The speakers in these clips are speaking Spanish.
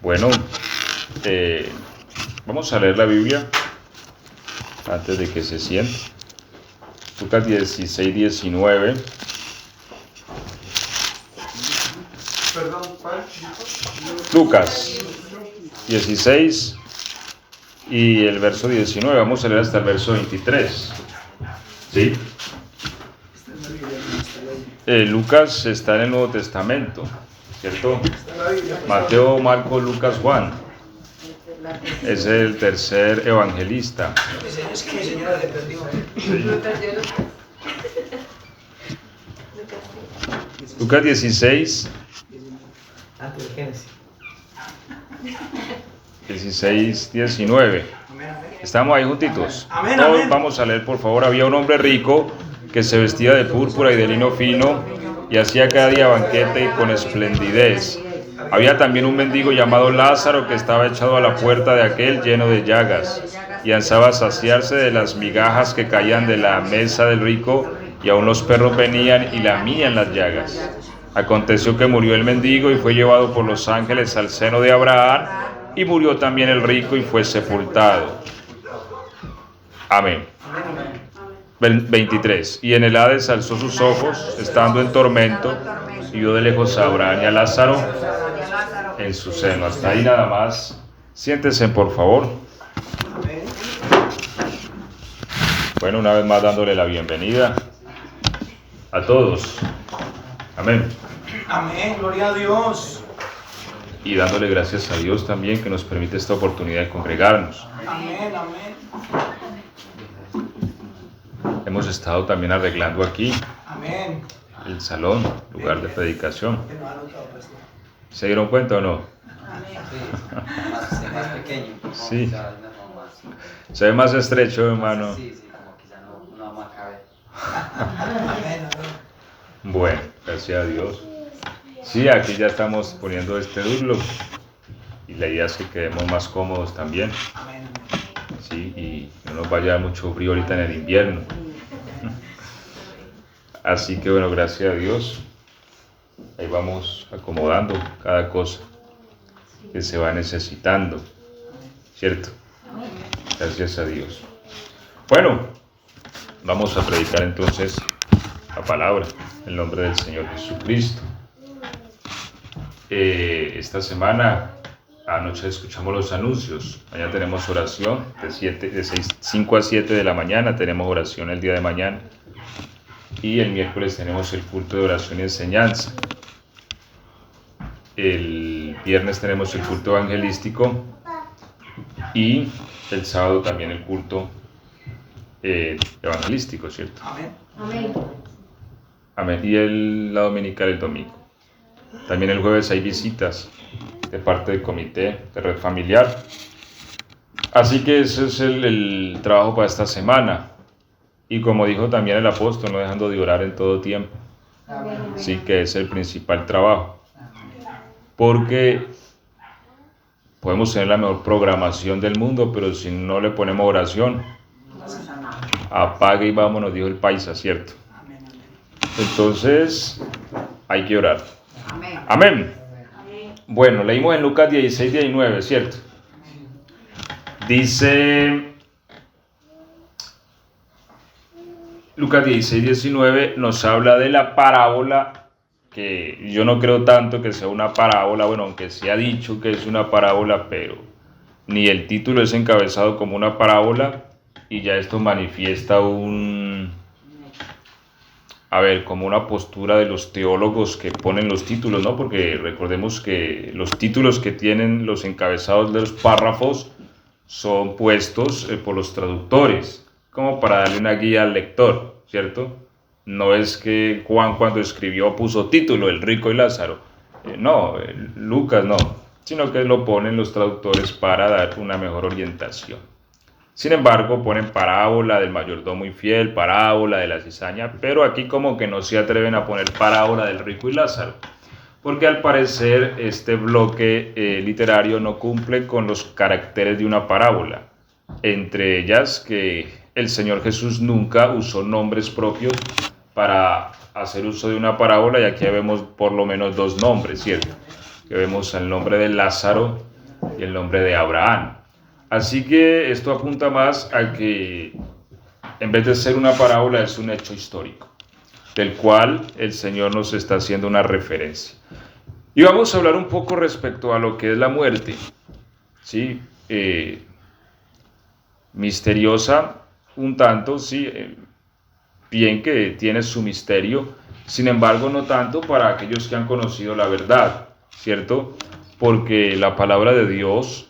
Bueno, vamos a leer la Biblia antes de que se siente. Lucas 16, 19. Perdón, ¿cuál? Lucas 16 y el verso 19. Vamos a leer hasta el verso 23. ¿Sí? Lucas está en el Nuevo Testamento, ¿cierto? Mateo, Marcos, Lucas, Juan. Es el tercer evangelista. Es que mi señora le perdió. Sí. Lucas 16. Antes de Génesis. 16, 19. Estamos ahí juntitos. Amén, Todos amén. vamos a leer, por favor. Había un hombre rico que se vestía de púrpura y de lino fino y hacía cada día banquete y con esplendidez. Había también un mendigo llamado Lázaro que estaba echado a la puerta de aquel lleno de llagas y ansaba a saciarse de las migajas que caían de la mesa del rico, y aun los perros venían y lamían las llagas. Aconteció que murió el mendigo y fue llevado por los ángeles al seno de Abraham, y murió también el rico y fue sepultado. Amén. 23. Y en el Hades alzó sus ojos, estando en tormento, y vio de lejos a Abraham y a Lázaro en su seno. Hasta ahí nada más. Siéntense, por favor. Bueno, una vez más dándole la bienvenida a todos. Amén. Amén, gloria a Dios. Y dándole gracias a Dios también que nos permite esta oportunidad de congregarnos. Amén, amén. Hemos estado también arreglando aquí Amén. el salón, lugar de predicación. Que no ha notado, pues, no. ¿Se dieron cuenta o no? Más pequeño. Sí. Quizá no más. Se ve más estrecho, hermano. Sí, como quizá no más cabe. Amén, amén. Bueno, gracias a Dios. Sí, aquí ya estamos poniendo este durlo y la idea es que quedemos más cómodos también. Amén. Sí, y no nos vaya a dar mucho frío ahorita en el invierno. Así que bueno, gracias a Dios. Ahí vamos acomodando cada cosa que se va necesitando, ¿cierto? Gracias a Dios. Bueno, vamos a predicar entonces la palabra en el nombre del Señor Jesucristo. Esta semana, anoche escuchamos los anuncios. Mañana tenemos oración de 5 a 7 de la mañana, tenemos oración el día de mañana. Y el miércoles tenemos el culto de oración y enseñanza. El viernes tenemos el culto evangelístico y el sábado también el culto evangelístico, ¿cierto? Amén. Amén. Amén. Y la dominical el domingo. También el jueves hay visitas de parte del comité de red familiar. Así que ese es el trabajo para esta semana. Y como dijo también el apóstol, no dejando de orar en todo tiempo. Sí, que es el principal trabajo. Porque podemos tener la mejor programación del mundo, pero si no le ponemos oración, apague y vámonos, dijo el paisa, ¿cierto? Amén, amén. Entonces, hay que orar. Amén. Amén. Bueno, leímos en Lucas 16, 19, ¿cierto? Dice, Lucas 16, 19 nos habla de la parábola, que yo no creo tanto que sea una parábola, bueno, aunque se ha dicho que es una parábola, pero ni el título es encabezado como una parábola, y ya esto manifiesta como una postura de los teólogos que ponen los títulos, ¿no? Porque recordemos que los títulos que tienen los encabezados de los párrafos son puestos por los traductores, como para darle una guía al lector, ¿cierto? No es que Juan cuando escribió puso título, el rico y Lázaro. Lucas no, sino que lo ponen los traductores para dar una mejor orientación. Sin embargo, ponen parábola del mayordomo infiel, parábola de la cizaña, pero aquí como que no se atreven a poner parábola del rico y Lázaro, porque al parecer este bloque literario no cumple con los caracteres de una parábola. Entre ellas que el Señor Jesús nunca usó nombres propios para hacer uso de una parábola, y aquí vemos por lo menos dos nombres, ¿cierto? Que vemos el nombre de Lázaro y el nombre de Abraham. Así que esto apunta más a que en vez de ser una parábola es un hecho histórico, del cual el Señor nos está haciendo una referencia. Y vamos a hablar un poco respecto a lo que es la muerte, ¿sí? Misteriosa un tanto, sí, bien que tiene su misterio, sin embargo no tanto para aquellos que han conocido la verdad, ¿cierto? Porque la palabra de Dios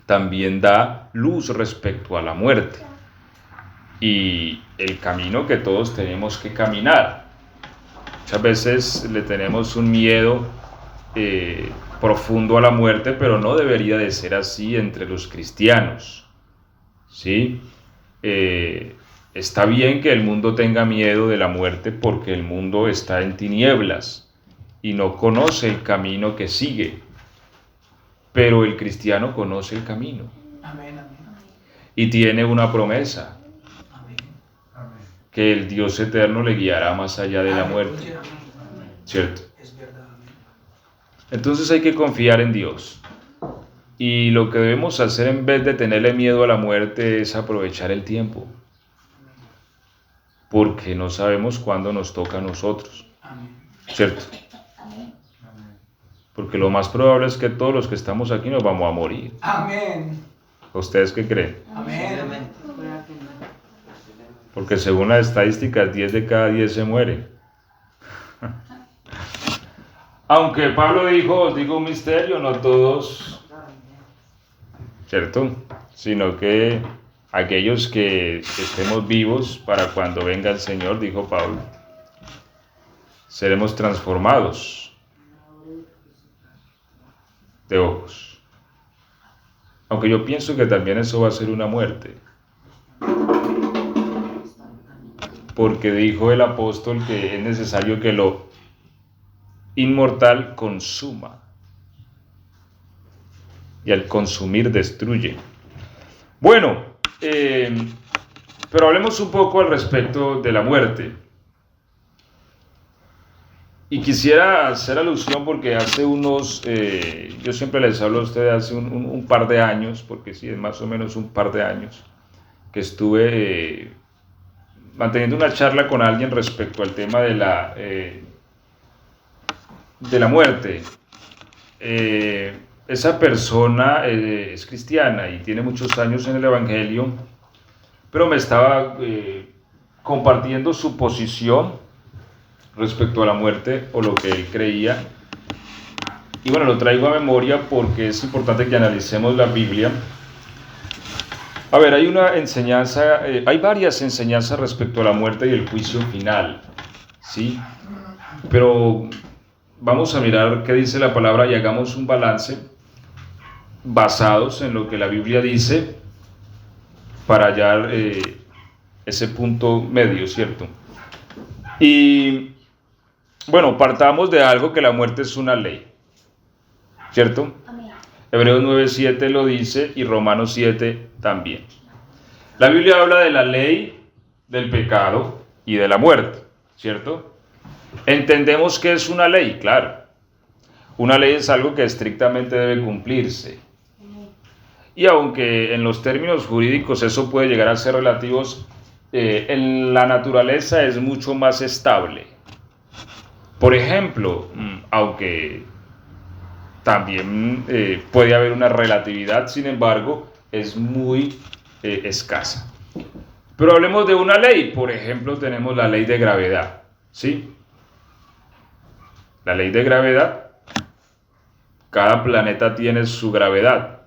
también da luz respecto a la muerte y el camino que todos tenemos que caminar. Muchas veces le tenemos un miedo profundo a la muerte, pero no debería de ser así entre los cristianos, ¿sí? Está bien que el mundo tenga miedo de la muerte porque el mundo está en tinieblas y no conoce el camino que sigue, pero el cristiano conoce el camino. Amén, amén. Y tiene una promesa, Amén. que el Dios eterno le guiará más allá de la muerte, Aleluya. ¿cierto? Es verdad, amén. Entonces hay que confiar en Dios. Y lo que debemos hacer en vez de tenerle miedo a la muerte es aprovechar el tiempo, porque no sabemos cuándo nos toca a nosotros, Amén. ¿cierto? Porque lo más probable es que todos los que estamos aquí nos vamos a morir. Amén. ¿Ustedes qué creen? Amén. Porque según las estadísticas, 10 de cada 10 se mueren. Aunque Pablo dijo, os digo un misterio, no todos, ¿cierto? Sino que aquellos que estemos vivos para cuando venga el Señor, dijo Pablo, seremos transformados de ojos. Aunque yo pienso que también eso va a ser una muerte. Porque dijo el apóstol que es necesario que lo inmortal consuma. Y al consumir destruye. Bueno, pero hablemos un poco al respecto de la muerte. Y quisiera hacer alusión porque hace unos, yo siempre les hablo a ustedes hace un par de años, porque sí, es más o menos un par de años, que estuve manteniendo una charla con alguien respecto al tema de la muerte. Esa persona es cristiana y tiene muchos años en el Evangelio, pero me estaba compartiendo su posición respecto a la muerte o lo que él creía. Y bueno, lo traigo a memoria porque es importante que analicemos la Biblia. A ver, hay una enseñanza, hay varias enseñanzas respecto a la muerte y el juicio final, ¿sí? Pero vamos a mirar qué dice la palabra y hagamos un balance basados en lo que la Biblia dice para hallar ese punto medio, ¿cierto? Y bueno, partamos de algo, que la muerte es una ley, ¿cierto? Amén. Hebreos 9:7 lo dice y Romanos 7 también. La Biblia habla de la ley, del pecado y de la muerte, ¿cierto? Entendemos que es una ley, claro. Una ley es algo que estrictamente debe cumplirse. Y aunque en los términos jurídicos eso puede llegar a ser relativos, en la naturaleza es mucho más estable. Por ejemplo, aunque también puede haber una relatividad, sin embargo, es muy escasa. Pero hablemos de una ley. Por ejemplo, tenemos la ley de gravedad, ¿sí? La ley de gravedad, cada planeta tiene su gravedad.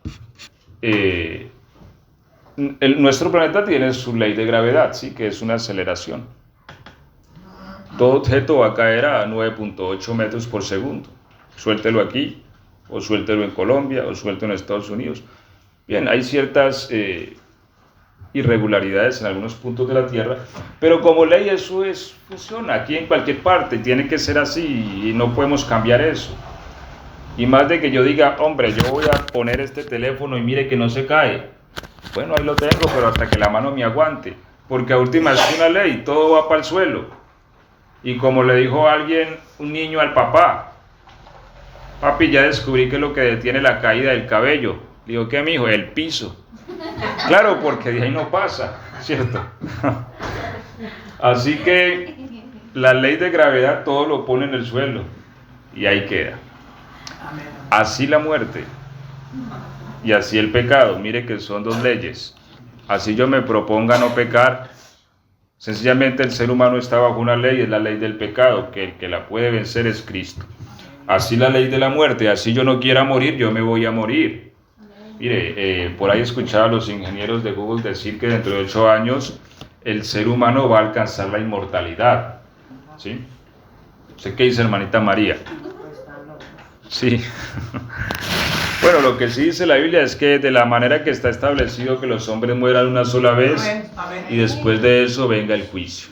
Nuestro planeta tiene su ley de gravedad, ¿sí? Que es una aceleración. Todo objeto va a caer a 9.8 metros por segundo. Suéltelo aquí, o suéltelo en Colombia, o suéltelo en Estados Unidos. Bien, hay ciertas irregularidades en algunos puntos de la Tierra, pero como ley eso funciona aquí en cualquier parte, tiene que ser así y no podemos cambiar eso. Y más de que yo diga, hombre, yo voy a poner este teléfono y mire que no se cae. Bueno, ahí lo tengo, pero hasta que la mano me aguante, porque a última es una ley, todo va para el suelo. Y como le dijo alguien, un niño al papá, Papi, ya descubrí que es lo que detiene la caída del cabello. Digo, ¿qué, mijo? El piso. Claro, porque de ahí no pasa, ¿cierto? Así que la ley de gravedad todo lo pone en el suelo y ahí queda. Amén. Así la muerte y así el pecado. Mire que son dos leyes. Así yo me proponga no pecar. Sencillamente el ser humano está bajo una ley, es la ley del pecado, que el que la puede vencer es Cristo. Así la ley de la muerte, así yo no quiera morir, yo me voy a morir. Mire, por ahí escuchaba a los ingenieros de Google decir que dentro de 8 años el ser humano va a alcanzar la inmortalidad. ¿Sí? ¿Usted qué dice, hermanita María? Sí. Bueno, lo que sí dice la Biblia es que de la manera que está establecido que los hombres mueran una sola vez Amén. y después de eso venga el juicio.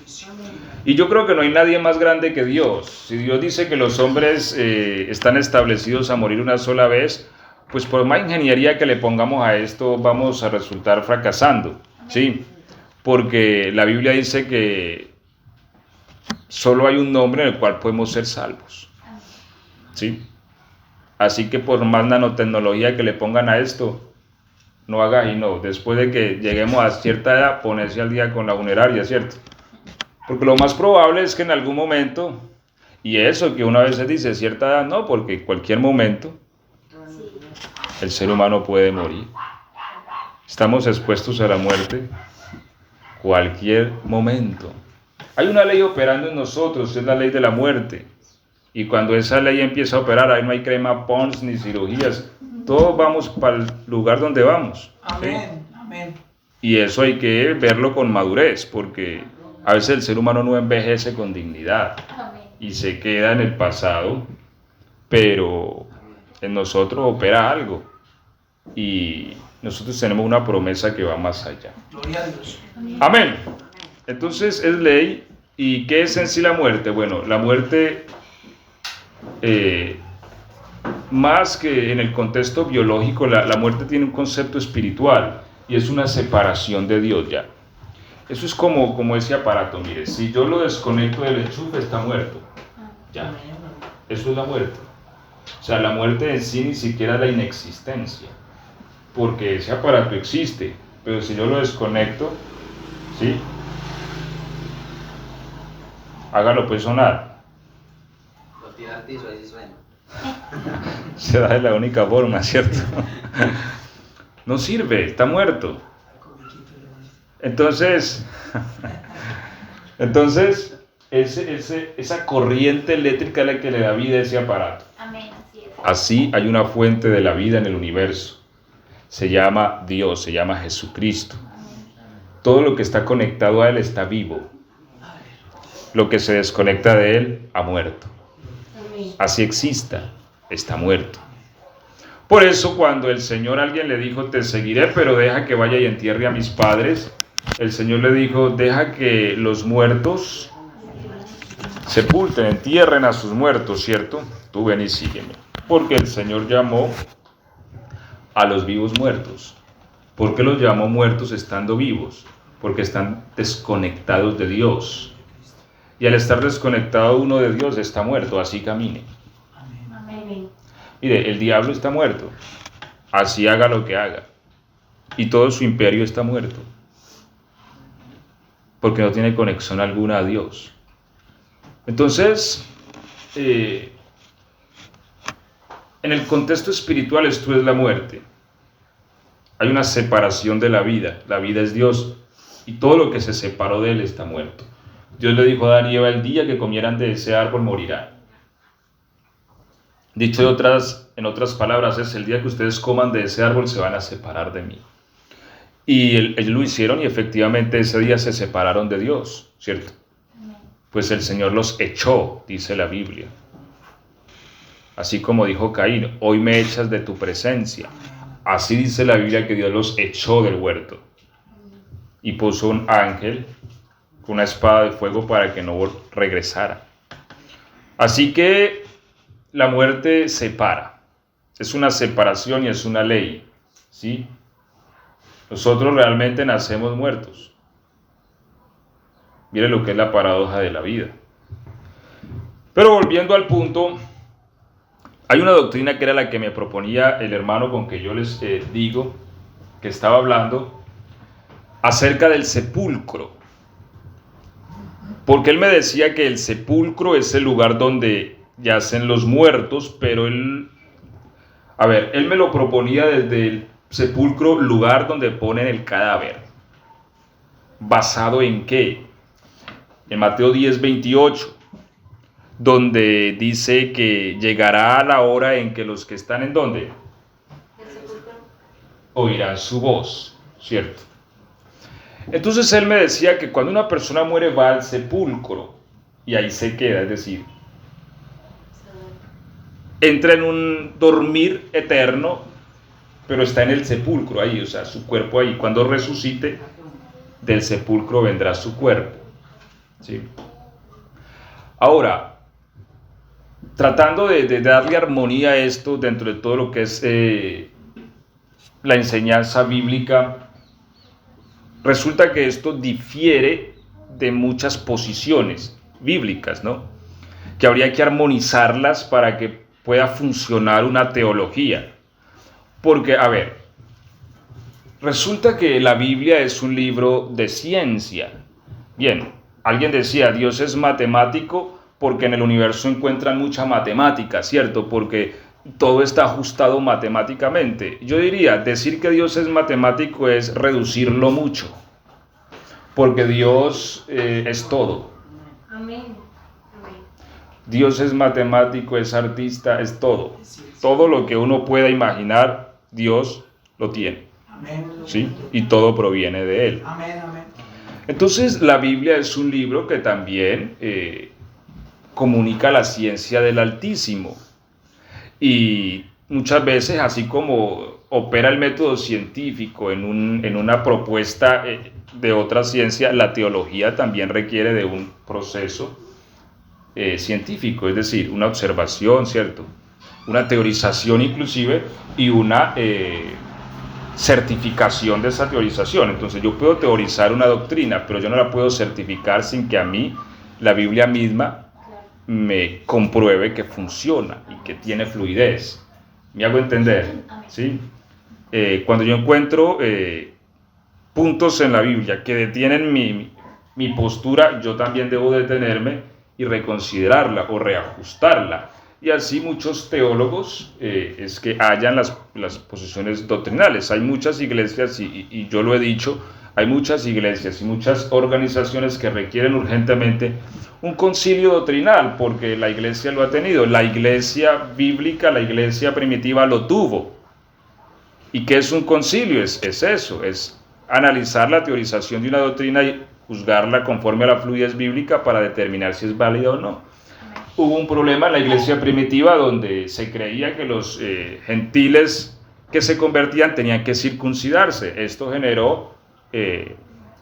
Y yo creo que no hay nadie más grande que Dios. Si Dios dice que los hombres están establecidos a morir una sola vez, pues por más ingeniería que le pongamos a esto, vamos a resultar fracasando, ¿sí? Porque la Biblia dice que solo hay un nombre en el cual podemos ser salvos, ¿sí? Así que por más nanotecnología que le pongan a esto, no haga y no. Después de que lleguemos a cierta edad, ponerse al día con la funeraria, ¿cierto? Porque lo más probable es que en algún momento, y eso que una vez se dice cierta edad, no, porque en cualquier momento el ser humano puede morir. Estamos expuestos a la muerte cualquier momento. Hay una ley operando en nosotros, es la ley de la muerte. Y cuando esa ley empieza a operar, ahí no hay crema Pons ni cirugías. Todos vamos para el lugar donde vamos. ¿Sí? Amén. Amén. Y eso hay que verlo con madurez, porque a veces el ser humano no envejece con dignidad y se queda en el pasado, pero en nosotros opera algo y nosotros tenemos una promesa que va más allá. Gloria a Dios. Amén. Entonces es ley. ¿Y qué es en sí la muerte? Bueno, la muerte, más que en el contexto biológico, la muerte tiene un concepto espiritual y es una separación de Dios ya. Eso es como ese aparato, mire, si yo lo desconecto del enchufe está muerto. Ya, eso es la muerte. O sea, la muerte en sí ni siquiera es la inexistencia, porque ese aparato existe, pero si yo lo desconecto, ¿sí? Hágalo pues sonar. Lo tira al piso, ahí sí suena. Será de la única forma, ¿cierto? No sirve, está muerto. Entonces esa corriente eléctrica es la que le da vida a ese aparato. Amén, así es. Así hay una fuente de la vida en el universo. Se llama Dios, se llama Jesucristo. Todo lo que está conectado a Él está vivo. Lo que se desconecta de Él ha muerto. Así exista, está muerto. Por eso cuando el Señor a alguien le dijo, te seguiré, pero deja que vaya y entierre a mis padres, el Señor le dijo, deja que los muertos sepulten, entierren a sus muertos, ¿cierto? Tú ven y sígueme. Porque el Señor llamó a los vivos muertos. ¿Por qué los llamó muertos estando vivos? Porque están desconectados de Dios. Y al estar desconectado uno de Dios está muerto, así camine. Amén. Mire, el diablo está muerto, así haga lo que haga. Y todo su imperio está muerto. Porque no tiene conexión alguna a Dios. Entonces, en el contexto espiritual esto es la muerte. Hay una separación de la vida es Dios y todo lo que se separó de Él está muerto. Dios le dijo a Adán y Eva, el día que comieran de ese árbol morirán. Dicho en otras palabras, es el día que ustedes coman de ese árbol se van a separar de mí. Y ellos lo hicieron y efectivamente ese día se separaron de Dios, ¿cierto? Pues el Señor los echó, dice la Biblia. Así como dijo Caín, hoy me echas de tu presencia. Así dice la Biblia que Dios los echó del huerto. Y puso un ángel con una espada de fuego para que no regresara. Así que la muerte separa. Es una separación y es una ley, ¿sí? Nosotros realmente nacemos muertos. Mire lo que es la paradoja de la vida. Pero volviendo al punto, Hay una doctrina que era la que me proponía el hermano con que yo les digo que estaba hablando acerca del sepulcro. Porque él me decía que el sepulcro es el lugar donde yacen los muertos, pero él me lo proponía desde el sepulcro, lugar donde ponen el cadáver. ¿Basado en qué? En Mateo 10:28, donde dice que llegará la hora en que los que están en ¿dónde? Oirán su voz, ¿cierto? Entonces él me decía que cuando una persona muere va al sepulcro y ahí se queda, es decir, entra en un dormir eterno, pero está en el sepulcro ahí, o sea, su cuerpo ahí. Cuando resucite, del sepulcro vendrá su cuerpo, ¿sí? Ahora, tratando de darle armonía a esto dentro de todo lo que es la enseñanza bíblica, resulta que esto difiere de muchas posiciones bíblicas, ¿no? Que habría que armonizarlas para que pueda funcionar una teología. Porque, a ver, resulta que la Biblia es un libro de ciencia. Bien, alguien decía, Dios es matemático porque en el universo encuentran mucha matemática, ¿cierto? Porque todo está ajustado matemáticamente. Yo diría, decir que Dios es matemático es reducirlo mucho, porque Dios es todo. Amén. Dios es matemático, es artista, es todo. Todo lo que uno pueda imaginar, Dios lo tiene. Amén. ¿Sí? Y todo proviene de Él. Amén, amén. Entonces, la Biblia es un libro que también comunica la ciencia del Altísimo. Y muchas veces, así como opera el método científico en una propuesta de otra ciencia, la teología también requiere de un proceso científico, es decir, una observación, ¿cierto? Una teorización inclusive y una certificación de esa teorización. Entonces yo puedo teorizar una doctrina, pero yo no la puedo certificar sin que a mí la Biblia misma me compruebe que funciona y que tiene fluidez. ¿Me hago entender? ¿Sí? Cuando yo encuentro puntos en la Biblia que detienen mi postura, yo también debo detenerme y reconsiderarla o reajustarla. Y así muchos teólogos es que hallan las posiciones doctrinales. Hay muchas iglesias, y yo lo he dicho, hay muchas iglesias y muchas organizaciones que requieren urgentemente un concilio doctrinal, porque la iglesia lo ha tenido. La iglesia bíblica, la iglesia primitiva lo tuvo. ¿Y qué es un concilio? Es eso, es analizar la teorización de una doctrina y juzgarla conforme a la fluidez bíblica para determinar si es válida o no. Hubo un problema en la iglesia primitiva donde se creía que los gentiles que se convertían tenían que circuncidarse. Esto generó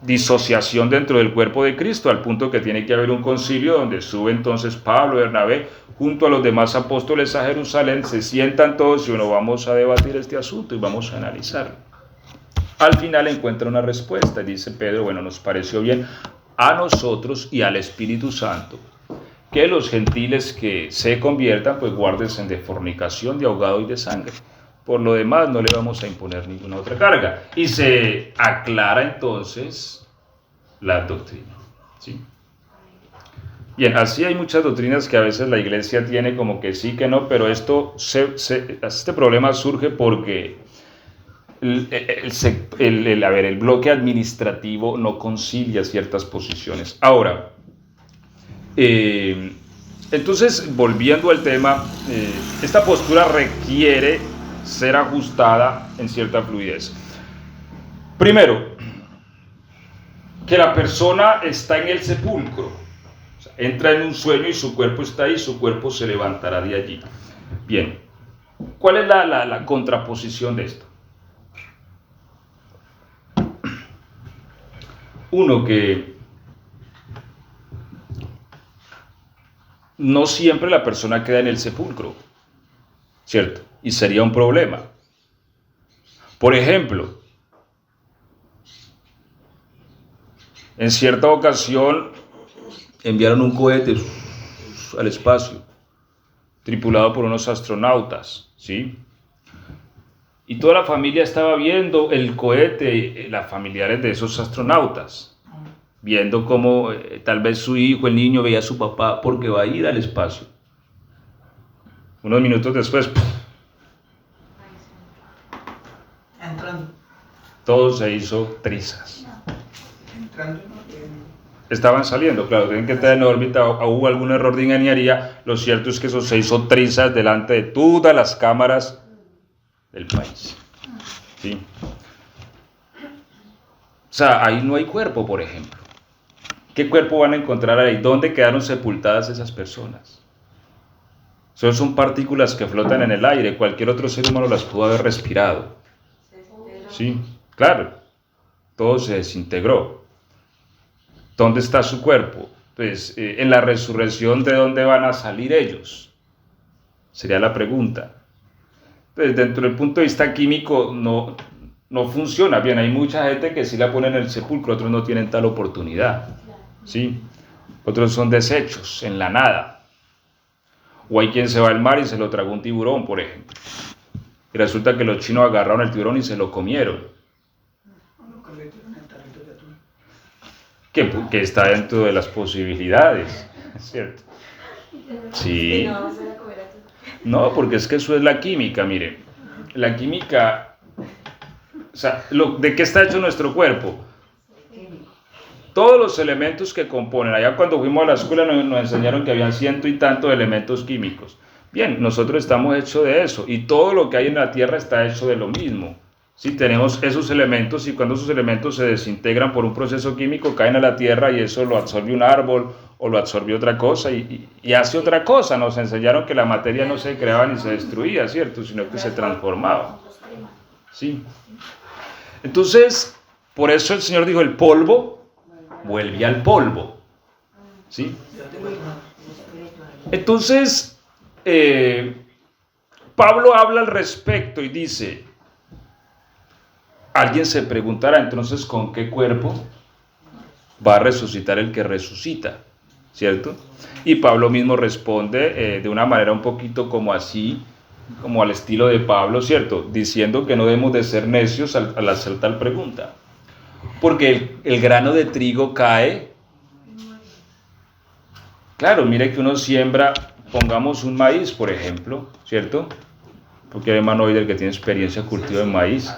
disociación dentro del cuerpo de Cristo, al punto que tiene que haber un concilio donde sube entonces Pablo, Bernabé, junto a los demás apóstoles a Jerusalén, se sientan todos y bueno, vamos a debatir este asunto y vamos a analizarlo. Al final encuentra una respuesta y dice Pedro, bueno, nos pareció bien a nosotros y al Espíritu Santo que los gentiles que se conviertan, pues guárdense de fornicación, de ahogado y de sangre. Por lo demás, no le vamos a imponer ninguna otra carga. Y se aclara entonces la doctrina. ¿Sí? Bien, así hay muchas doctrinas que a veces la iglesia tiene como que sí, que no, pero este problema surge porque el bloque administrativo no concilia ciertas posiciones. Ahora, entonces, volviendo al tema, esta postura requiere ser ajustada en cierta fluidez. Primero, que la persona está en el sepulcro, o sea, entra en un sueño y su cuerpo está ahí, su cuerpo se levantará de allí. Bien, ¿cuál es la contraposición de esto? Uno, que no siempre la persona queda en el sepulcro, ¿cierto? Y sería un problema. Por ejemplo, en cierta ocasión enviaron un cohete al espacio, tripulado por unos astronautas, ¿sí? Y toda la familia estaba viendo el cohete, las familiares de esos astronautas, viendo cómo tal vez su hijo, el niño, veía a su papá porque va a ir al espacio. Unos minutos después, ¡puf!, Entrando. todo se hizo trizas. Entrando. Estaban saliendo, claro, tienen que estar en órbita, hubo algún error de ingeniería. Lo cierto es que eso se hizo trizas delante de todas las cámaras del país, ¿sí? O sea, ahí no hay cuerpo, por ejemplo. ¿Qué cuerpo van a encontrar ahí? ¿Dónde quedaron sepultadas esas personas? Solo son partículas que flotan en el aire. Cualquier otro ser humano las pudo haber respirado. Sí, claro. Todo se desintegró. ¿Dónde está su cuerpo? Pues en la resurrección, ¿de dónde van a salir ellos? Sería la pregunta. Pues dentro del punto de vista químico no funciona bien. Hay mucha gente que sí la pone en el sepulcro, otros no tienen tal oportunidad, ¿sí? Otros son desechos en la nada. O hay quien se va al mar y se lo tragó un tiburón, por ejemplo. Y resulta que los chinos agarraron el tiburón y se lo comieron. Que está dentro de las posibilidades, ¿cierto? Sí. No, porque es que eso es la química, mire. La química, o sea, ¿de qué está hecho nuestro cuerpo? Todos los elementos que componen. Allá cuando fuimos a la escuela nos enseñaron que habían 100 y tantos elementos químicos. Bien, nosotros estamos hechos de eso, y todo lo que hay en la Tierra está hecho de lo mismo. Sí, tenemos esos elementos, y cuando esos elementos se desintegran por un proceso químico, caen a la Tierra y eso lo absorbe un árbol o lo absorbe otra cosa y hace otra cosa. Nos enseñaron que la materia no se creaba ni se destruía, ¿cierto?, sino que se transformaba. Sí. Entonces, por eso el Señor dijo, el polvo vuelve al polvo. ¿Sí? Entonces, Pablo habla al respecto y dice, alguien se preguntará entonces con qué cuerpo va a resucitar el que resucita, ¿cierto? Y Pablo mismo responde de una manera un poquito como así, como al estilo de Pablo, ¿cierto? Diciendo que no debemos de ser necios al hacer tal pregunta. Porque el grano de trigo cae. Claro, mire que uno siembra, pongamos un maíz, por ejemplo, ¿cierto? Porque hay hermano hoy del que tiene experiencia en cultivo de maíz.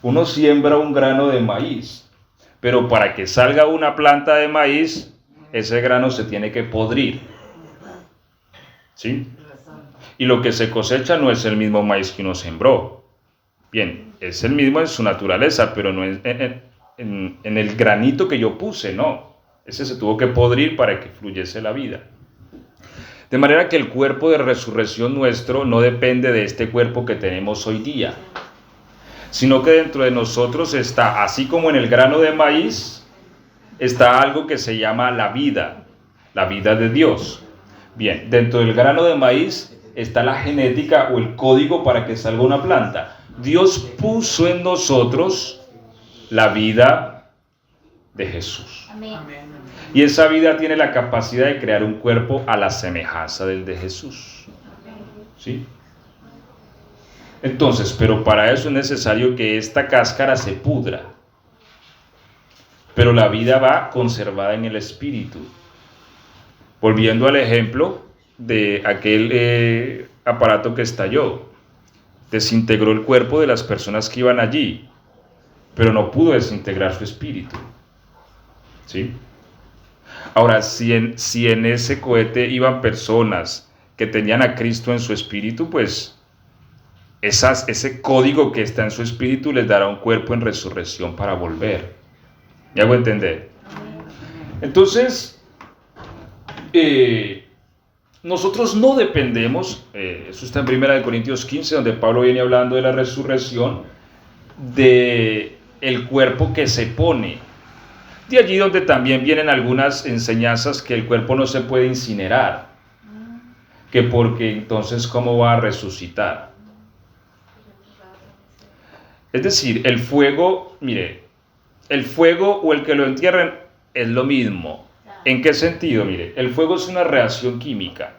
Uno siembra un grano de maíz, pero para que salga una planta de maíz, ese grano se tiene que podrir, ¿sí? Y lo que se cosecha no es el mismo maíz que uno sembró. Bien, es el mismo en su naturaleza, pero no en el granito que yo puse, no. Ese se tuvo que podrir para que fluyese la vida. De manera que el cuerpo de resurrección nuestro no depende de este cuerpo que tenemos hoy día, sino que dentro de nosotros está, así como en el grano de maíz, está algo que se llama la vida de Dios. Bien, dentro del grano de maíz está la genética o el código para que salga una planta. Dios puso en nosotros la vida de Jesús. Amén. Y esa vida tiene la capacidad de crear un cuerpo a la semejanza del de Jesús. ¿Sí? Entonces, pero para eso es necesario que esta cáscara se pudra. Pero la vida va conservada en el espíritu. Volviendo al ejemplo de aquel aparato que estalló. Desintegró el cuerpo de las personas que iban allí, pero no pudo desintegrar su espíritu. ¿Sí? Ahora, si en ese cohete iban personas que tenían a Cristo en su espíritu, pues ese código que está en su espíritu les dará un cuerpo en resurrección para volver. ¿Me hago entender? Entonces, nosotros no dependemos, eso está en 1 Corintios 15, donde Pablo viene hablando de la resurrección, de el cuerpo que se pone. De allí donde también vienen algunas enseñanzas que el cuerpo no se puede incinerar, que porque entonces ¿cómo va a resucitar? Es decir, el fuego, mire, el fuego o el que lo entierren es lo mismo. ¿En qué sentido? Mire, el fuego es una reacción química.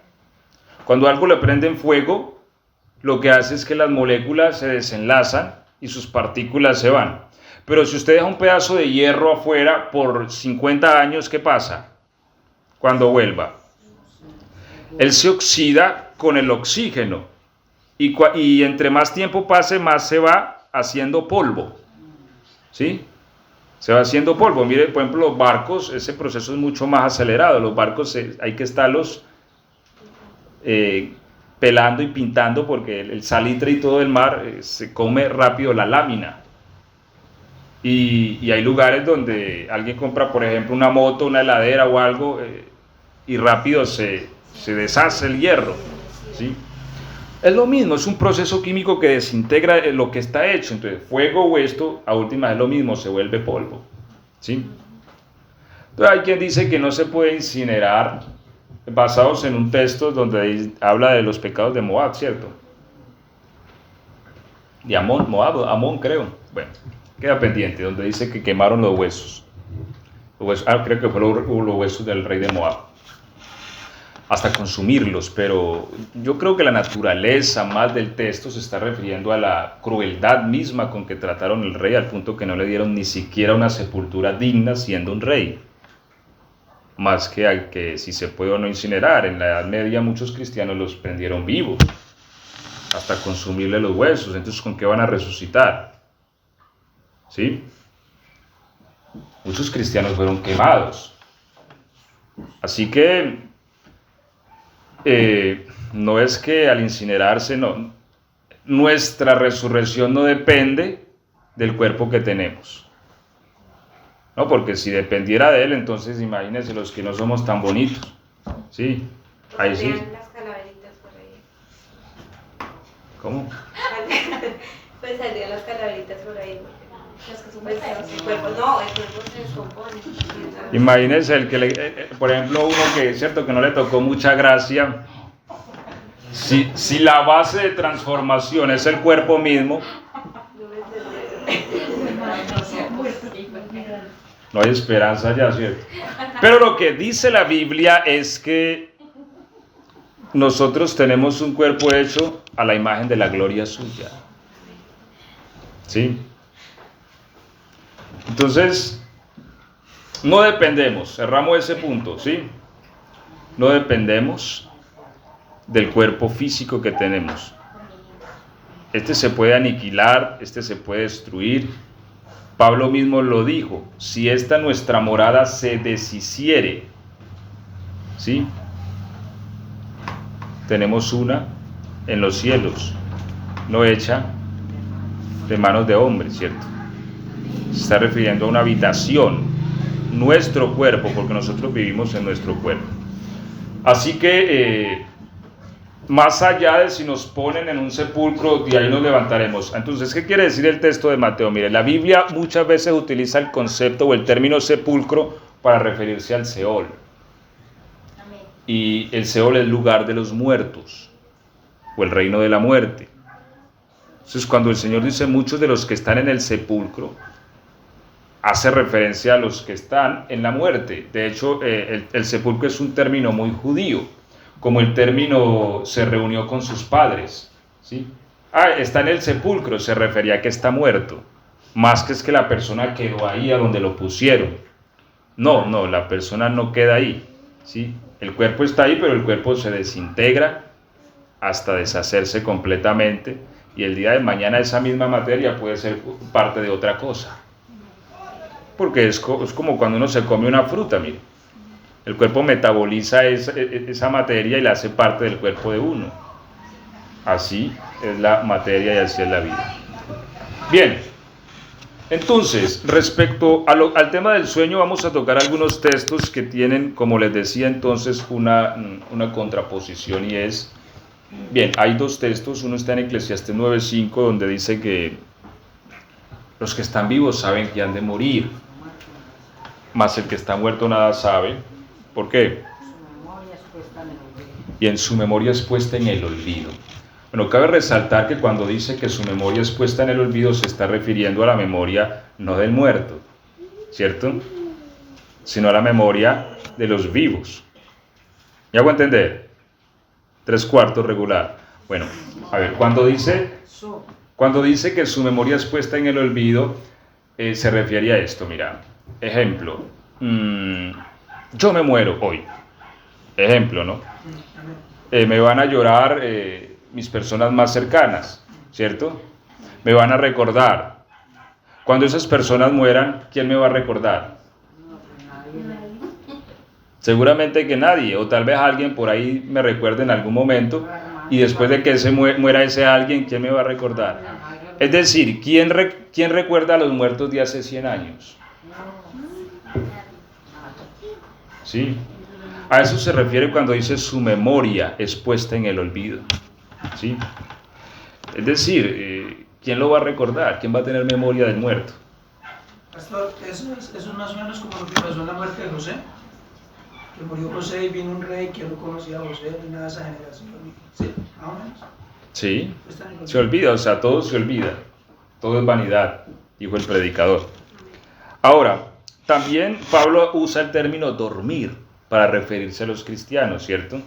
Cuando algo le prenden fuego, lo que hace es que las moléculas se desenlazan y sus partículas se van. Pero si usted deja un pedazo de hierro afuera por 50 años, ¿qué pasa? Cuando vuelva, él se oxida con el oxígeno y entre más tiempo pase, más se va haciendo polvo, ¿sí? Se va haciendo polvo. Mire, por ejemplo, los barcos, ese proceso es mucho más acelerado. Los barcos hay que estarlos pelando y pintando porque el salitre y todo del mar se come rápido la lámina. Y hay lugares donde alguien compra, por ejemplo, una moto, una heladera o algo, y rápido se deshace el hierro, ¿sí? Es lo mismo, es un proceso químico que desintegra lo que está hecho. Entonces, fuego o esto, a última es lo mismo, se vuelve polvo, ¿sí? Entonces, hay quien dice que no se puede incinerar, basados en un texto donde habla de los pecados de Moab, ¿cierto? De Amón, Moab, Amón creo. Bueno, queda pendiente, donde dice que quemaron los huesos. Creo que fueron los huesos del rey de Moab. Hasta consumirlos, pero yo creo que la naturaleza más del texto se está refiriendo a la crueldad misma con que trataron al rey, al punto que no le dieron ni siquiera una sepultura digna siendo un rey. Más que al que si se puede o no incinerar. En la Edad Media muchos cristianos los prendieron vivos, hasta consumirle los huesos. Entonces, ¿con qué van a resucitar? ¿Sí? Muchos cristianos fueron quemados. Así que no es que al incinerarse, no, nuestra resurrección no depende del cuerpo que tenemos. No, porque si dependiera de él, entonces imagínense los que no somos tan bonitos. Sí, ahí sí. Las calaveritas por ahí. ¿Cómo? Pues saldrían las calaveritas por ahí. Las que son pesadas. El cuerpo se descompone. Imagínense el que por ejemplo, uno que es cierto que no le tocó mucha gracia. Si la base de transformación es el cuerpo mismo, no hay esperanza ya, ¿cierto? Pero lo que dice la Biblia es que nosotros tenemos un cuerpo hecho a la imagen de la gloria suya. ¿Sí? Entonces, no dependemos, cerramos ese punto, ¿sí? No dependemos del cuerpo físico que tenemos. Este se puede aniquilar, este se puede destruir. Pablo mismo lo dijo, si esta nuestra morada se deshiciere, ¿sí? Tenemos una en los cielos, no hecha de manos de hombres, ¿cierto? Se está refiriendo a una habitación, nuestro cuerpo, porque nosotros vivimos en nuestro cuerpo. Así que, más allá de si nos ponen en un sepulcro, de ahí nos levantaremos. Entonces, ¿qué quiere decir el texto de Mateo? Mire, la Biblia muchas veces utiliza el concepto o el término sepulcro para referirse al Seol. Amén. Y el Seol es el lugar de los muertos, o el reino de la muerte. Entonces, cuando el Señor dice muchos de los que están en el sepulcro, hace referencia a los que están en la muerte. De hecho, el sepulcro es un término muy judío, como el término se reunió con sus padres, ¿sí? Está en el sepulcro, se refería a que está muerto, más que es que la persona quedó ahí a donde lo pusieron. No, la persona no queda ahí, ¿sí? El cuerpo está ahí, pero el cuerpo se desintegra hasta deshacerse completamente, y el día de mañana esa misma materia puede ser parte de otra cosa. Porque es como cuando uno se come una fruta, mire. El cuerpo metaboliza esa materia y la hace parte del cuerpo de uno. Así es la materia y así es la vida. Bien, entonces, respecto al tema del sueño, vamos a tocar algunos textos que tienen, como les decía entonces, una contraposición, y es, bien, hay dos textos, uno está en Eclesiastés 9:5, donde dice que los que están vivos saben que han de morir, mas el que está muerto nada sabe. ¿Por qué? Y en su memoria es puesta en el olvido. Bueno, cabe resaltar que cuando dice que su memoria es puesta en el olvido, se está refiriendo a la memoria no del muerto, ¿cierto? Sino a la memoria de los vivos. ¿Me hago entender? 3/4 regular. Bueno, a ver, cuando dice que su memoria es puesta en el olvido, se refiere a esto, mira. Ejemplo, yo me muero hoy. Ejemplo, ¿no? Me van a llorar mis personas más cercanas, ¿cierto? Me van a recordar. Cuando esas personas mueran, ¿quién me va a recordar? Seguramente que nadie, o tal vez alguien por ahí me recuerde en algún momento, y después de que muera ese alguien, ¿quién me va a recordar? Es decir, ¿quién recuerda a los muertos de hace 100 años? Sí. A eso se refiere cuando dice su memoria es puesta en el olvido. ¿Sí? Es decir, ¿quién lo va a recordar? ¿Quién va a tener memoria del muerto? Pastor, eso es más o menos como lo que pasó en la muerte de José. Que murió José y vino un rey que no conocía a José ni nada de esa generación. ¿Sí? ¿Más o menos? Sí. Se olvida, o sea, todo se olvida. Todo es vanidad, dijo el predicador. Ahora, también Pablo usa el término dormir para referirse a los cristianos, ¿cierto?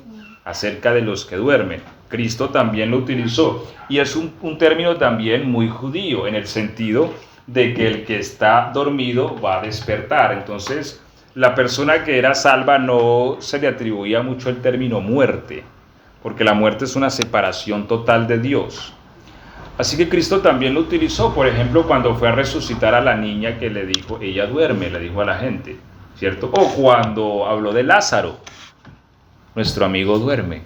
Acerca de los que duermen. Cristo también lo utilizó. Y es un término también muy judío, en el sentido de que el que está dormido va a despertar. Entonces, la persona que era salva no se le atribuía mucho el término muerte, porque la muerte es una separación total de Dios. Así que Cristo también lo utilizó, por ejemplo, cuando fue a resucitar a la niña que le dijo, ella duerme, le dijo a la gente, ¿cierto? O cuando habló de Lázaro, nuestro amigo duerme.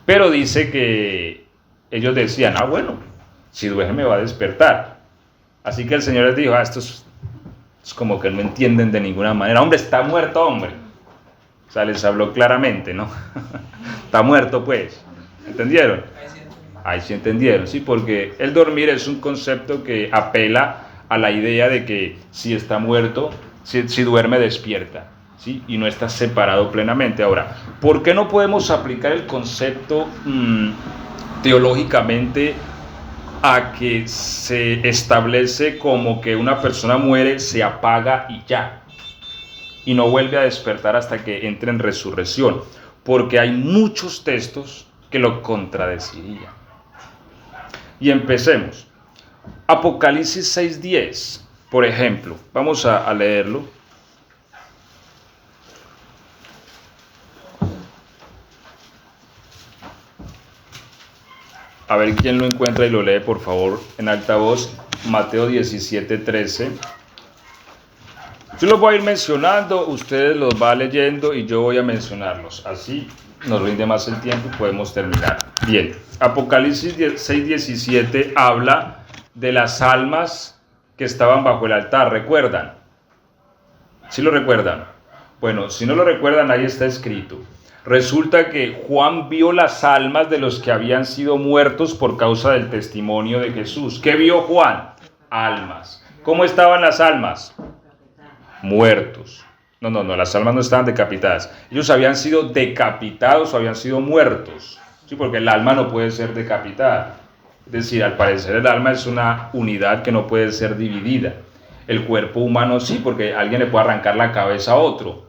Pero dice que ellos decían, bueno, si duerme va a despertar. Así que el Señor les dijo, esto es como que no entienden de ninguna manera. Hombre, está muerto, hombre. O sea, les habló claramente, ¿no? Está muerto, pues. ¿Entendieron? Ahí sí entendieron, sí, porque el dormir es un concepto que apela a la idea de que si está muerto, si duerme, despierta, ¿sí? Y no está separado plenamente. Ahora, ¿por qué no podemos aplicar el concepto teológicamente a que se establece como que una persona muere, se apaga y ya, y no vuelve a despertar hasta que entre en resurrección? Porque hay muchos textos que lo contradecirían. Y empecemos. Apocalipsis 6:10, por ejemplo. Vamos a leerlo. A ver quién lo encuentra y lo lee, por favor, en alta voz. Mateo 17:13. Yo los voy a ir mencionando, ustedes los va leyendo y yo voy a mencionarlos. Así nos rinde más el tiempo y podemos terminar. Bien, Apocalipsis 6:17 habla de las almas que estaban bajo el altar. ¿Recuerdan? ¿Sí lo recuerdan? Bueno, si no lo recuerdan, ahí está escrito. Resulta que Juan vio las almas de los que habían sido muertos por causa del testimonio de Jesús. ¿Qué vio Juan? Almas. ¿Cómo estaban las almas? Muertos. No, las almas no estaban decapitadas. Ellos habían sido decapitados o habían sido muertos. Sí, porque el alma no puede ser decapitada. Es decir, al parecer el alma es una unidad que no puede ser dividida. El cuerpo humano sí, porque alguien le puede arrancar la cabeza a otro.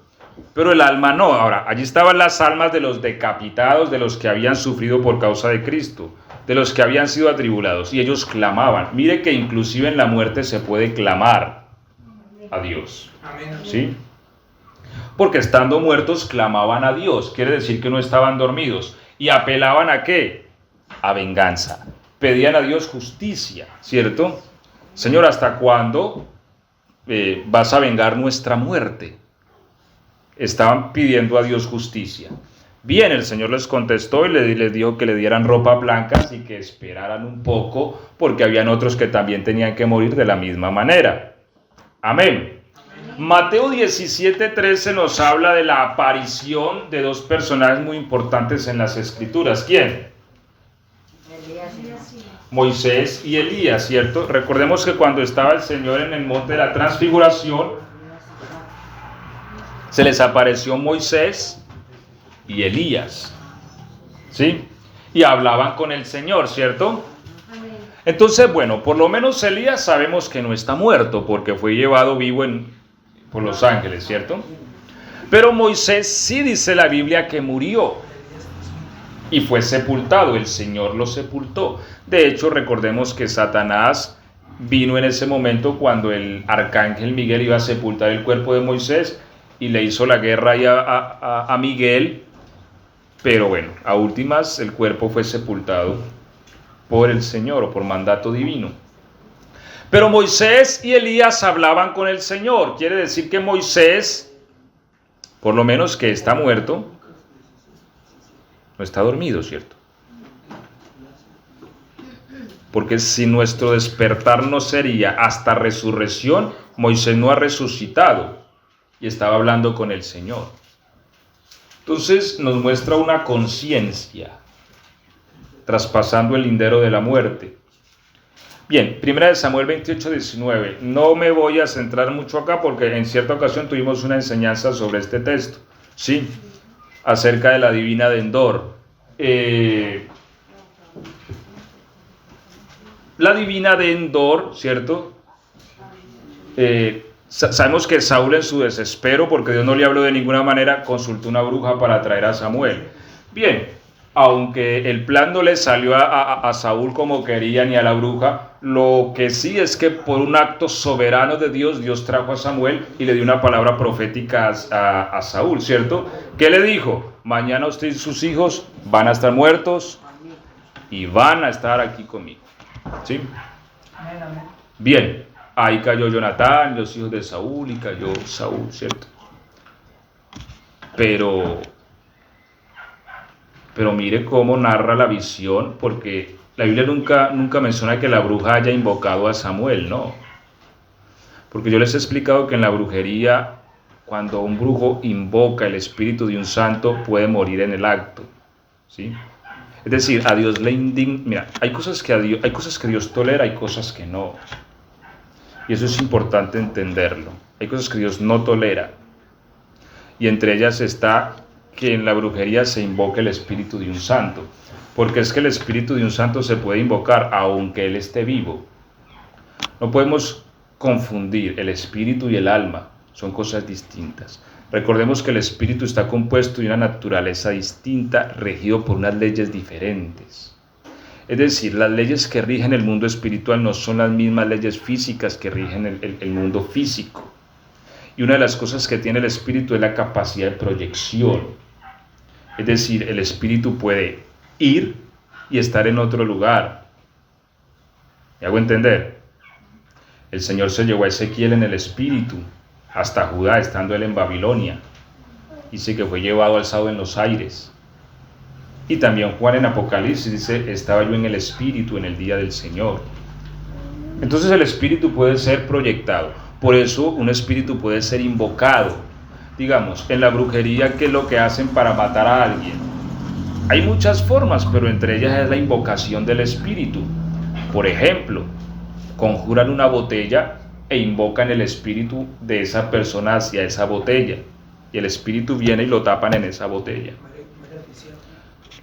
Pero el alma no. Ahora, allí estaban las almas de los decapitados, de los que habían sufrido por causa de Cristo, de los que habían sido atribulados. Y ellos clamaban. Mire que inclusive en la muerte se puede clamar a Dios. ¿Sí? Porque estando muertos clamaban a Dios. Quiere decir que no estaban dormidos. ¿Y apelaban a qué? A venganza. Pedían a Dios justicia, ¿cierto? Señor, ¿hasta cuándo vas a vengar nuestra muerte? Estaban pidiendo a Dios justicia. Bien, el Señor les contestó y les dijo que le dieran ropas blancas y que esperaran un poco, porque habían otros que también tenían que morir de la misma manera. Amén. Mateo 17:13 nos habla de la aparición de dos personajes muy importantes en las Escrituras. ¿Quién? Moisés y Elías, ¿cierto? Recordemos que cuando estaba el Señor en el monte de la transfiguración, se les apareció Moisés y Elías, ¿sí? Y hablaban con el Señor, ¿cierto? Entonces, bueno, por lo menos Elías sabemos que no está muerto, porque fue llevado vivo por los ángeles, ¿cierto? Pero Moisés sí dice la Biblia que murió. y fue sepultado, el Señor lo sepultó. De hecho, recordemos que Satanás vino en ese momento cuando el arcángel Miguel iba a sepultar el cuerpo de Moisés y le hizo la guerra ahí a Miguel, pero bueno, a últimas el cuerpo fue sepultado por el Señor o por mandato divino. Pero Moisés y Elías hablaban con el Señor, quiere decir que Moisés, por lo menos que está muerto, no está dormido, ¿cierto? Porque si nuestro despertar no sería hasta resurrección, Moisés no ha resucitado y estaba hablando con el Señor. Entonces nos muestra una conciencia traspasando el lindero de la muerte. Bien, 1 Samuel 28, 19. No me voy a centrar mucho acá porque en cierta ocasión tuvimos una enseñanza sobre este texto, ¿sí? Acerca de la divina de Endor. La divina de Endor, ¿cierto? Sabemos que Saúl en su desespero, porque Dios no le habló de ninguna manera, consultó una bruja para traer a Samuel. Bien, aunque el plan no le salió a Saúl como quería ni a la bruja, lo que sí es que por un acto soberano de Dios, Dios trajo a Samuel y le dio una palabra profética a Saúl, ¿cierto? ¿Qué le dijo? Mañana usted y sus hijos van a estar muertos y van a estar aquí conmigo. ¿Sí? Bien, ahí cayó Jonatán, los hijos de Saúl, y cayó Saúl, ¿cierto? Pero mire cómo narra la visión, porque la Biblia nunca menciona que la bruja haya invocado a Samuel, ¿no? Porque yo les he explicado que en la brujería, cuando un brujo invoca el espíritu de un santo, puede morir en el acto, ¿sí? Es decir, a Dios le indigna. Mira, hay cosas que Dios tolera, hay cosas que no. Y eso es importante entenderlo. Hay cosas que Dios no tolera. Y entre ellas está que en la brujería se invoque el espíritu de un santo. Porque es que el espíritu de un santo se puede invocar aunque él esté vivo. No podemos confundir el espíritu y el alma. Son cosas distintas. Recordemos que el espíritu está compuesto de una naturaleza distinta, regido por unas leyes diferentes. Es decir, las leyes que rigen el mundo espiritual no son las mismas leyes físicas que rigen el mundo físico. Y una de las cosas que tiene el espíritu es la capacidad de proyección. Es decir, el espíritu puede ir y estar en otro lugar. ¿Me hago entender? El Señor se llevó a Ezequiel en el espíritu hasta Judá, estando él en Babilonia. Dice que fue llevado alzado en los aires. Y también Juan en Apocalipsis dice, estaba yo en el espíritu en el día del Señor. Entonces el espíritu puede ser proyectado. Por eso un espíritu puede ser invocado. Digamos, en la brujería, ¿qué es lo que hacen para matar a alguien? Hay muchas formas, pero entre ellas es la invocación del espíritu. Por ejemplo, conjuran una botella e invocan el espíritu de esa persona hacia esa botella. Y el espíritu viene y lo tapan en esa botella.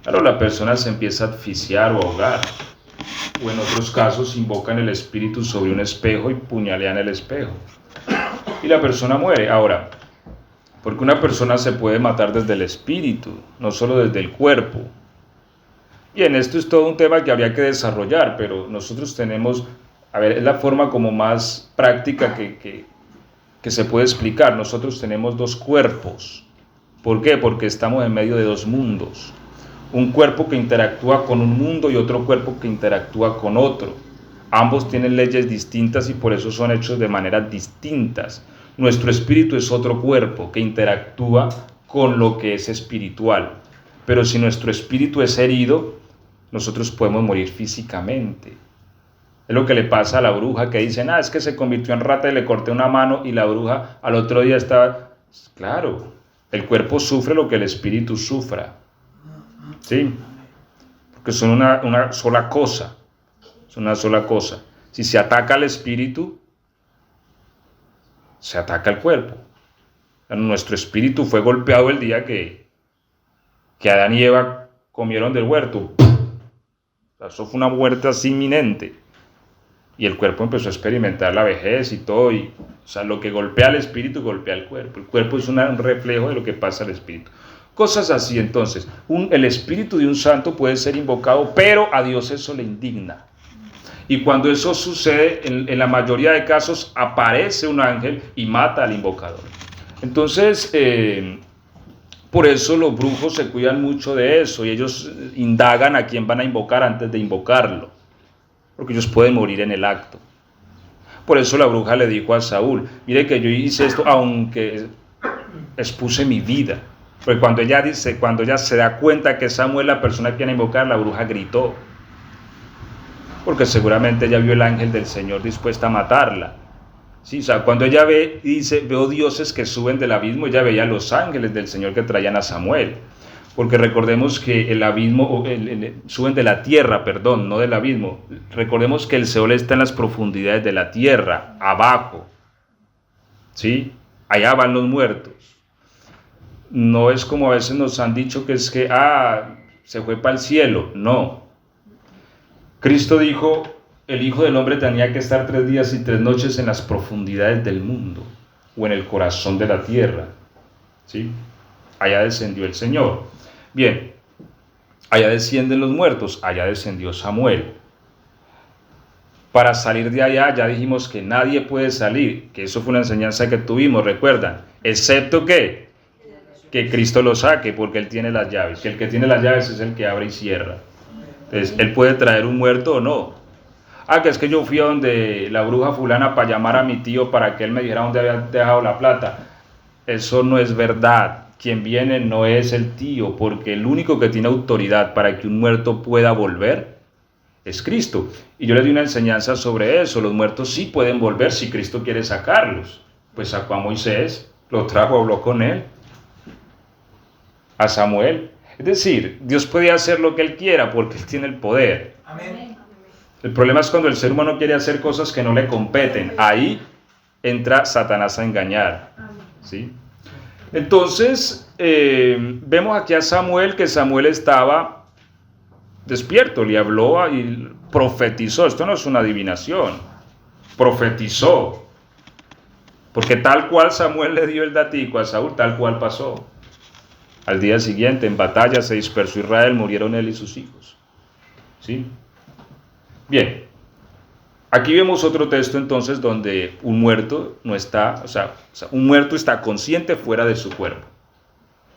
Claro, la persona se empieza a asfixiar o ahogar. O en otros casos invocan el espíritu sobre un espejo y puñalean el espejo. Y la persona muere. Ahora, porque una persona se puede matar desde el espíritu, no solo desde el cuerpo. Bien, esto es todo un tema que habría que desarrollar, pero nosotros tenemos, es la forma como más práctica que se puede explicar. Nosotros tenemos dos cuerpos. ¿Por qué? Porque estamos en medio de dos mundos. Un cuerpo que interactúa con un mundo y otro cuerpo que interactúa con otro. Ambos tienen leyes distintas y por eso son hechos de maneras distintas. Nuestro espíritu es otro cuerpo que interactúa con lo que es espiritual. Pero si nuestro espíritu es herido, nosotros podemos morir físicamente. Es lo que le pasa a la bruja que dicen, es que se convirtió en rata y le corté una mano y la bruja al otro día estaba... Claro, el cuerpo sufre lo que el espíritu sufra. ¿Sí? Porque son una sola cosa. Es una sola cosa. Si se ataca al espíritu, se ataca al cuerpo. Nuestro espíritu fue golpeado el día que Adán y Eva comieron del huerto. Eso fue una muerte así inminente. Y el cuerpo empezó a experimentar la vejez y todo. Lo que golpea al espíritu, golpea al cuerpo. El cuerpo es un reflejo de lo que pasa al espíritu. Cosas así. Entonces, el espíritu de un santo puede ser invocado, pero a Dios eso le indigna. Y cuando eso sucede, en la mayoría de casos, aparece un ángel y mata al invocador. Entonces, por eso los brujos se cuidan mucho de eso y ellos indagan a quién van a invocar antes de invocarlo, porque ellos pueden morir en el acto. Por eso la bruja le dijo a Saúl, mire que yo hice esto aunque expuse mi vida. Porque cuando ella se da cuenta que Samuel es la persona que viene a invocar, la bruja gritó. Porque seguramente ella vio el ángel del Señor dispuesta a matarla. Sí, o sea, cuando ella dice, veo dioses que suben del abismo, ella veía los ángeles del Señor que traían a Samuel. Porque recordemos que el abismo, suben de la tierra, perdón, no del abismo. Recordemos que el Seol está en las profundidades de la tierra, abajo. ¿Sí? Allá van los muertos. No es como a veces nos han dicho que es que, se fue para el cielo. No. Cristo dijo, el Hijo del Hombre tenía que estar 3 días y 3 noches en las profundidades del mundo, o en el corazón de la tierra. ¿Sí? Allá descendió el Señor. Bien, allá descienden los muertos, allá descendió Samuel. Para salir de allá, ya dijimos que nadie puede salir, que eso fue una enseñanza que tuvimos, recuerdan, excepto que Cristo lo saque, porque Él tiene las llaves, que el que tiene las llaves es el que abre y cierra. Entonces, Él puede traer un muerto o no. Que es que yo fui a donde la bruja fulana para llamar a mi tío para que él me dijera dónde había dejado la plata. Eso no es verdad. Quien viene no es el tío, porque el único que tiene autoridad para que un muerto pueda volver es Cristo. Y yo les di una enseñanza sobre eso. Los muertos sí pueden volver si Cristo quiere sacarlos. Pues sacó a Moisés, lo trajo, habló con él. A Samuel. Es decir, Dios puede hacer lo que Él quiera porque Él tiene el poder. Amén. El problema es cuando el ser humano quiere hacer cosas que no le competen. Ahí entra Satanás a engañar. ¿Sí? Entonces, vemos aquí a Samuel, que Samuel estaba despierto, le habló y profetizó. Esto no es una adivinación, profetizó. Porque tal cual Samuel le dio el datico a Saúl, tal cual pasó. Al día siguiente, en batalla, se dispersó Israel, murieron él y sus hijos. ¿Sí? Bien, aquí vemos otro texto entonces donde un muerto no está, un muerto está consciente fuera de su cuerpo.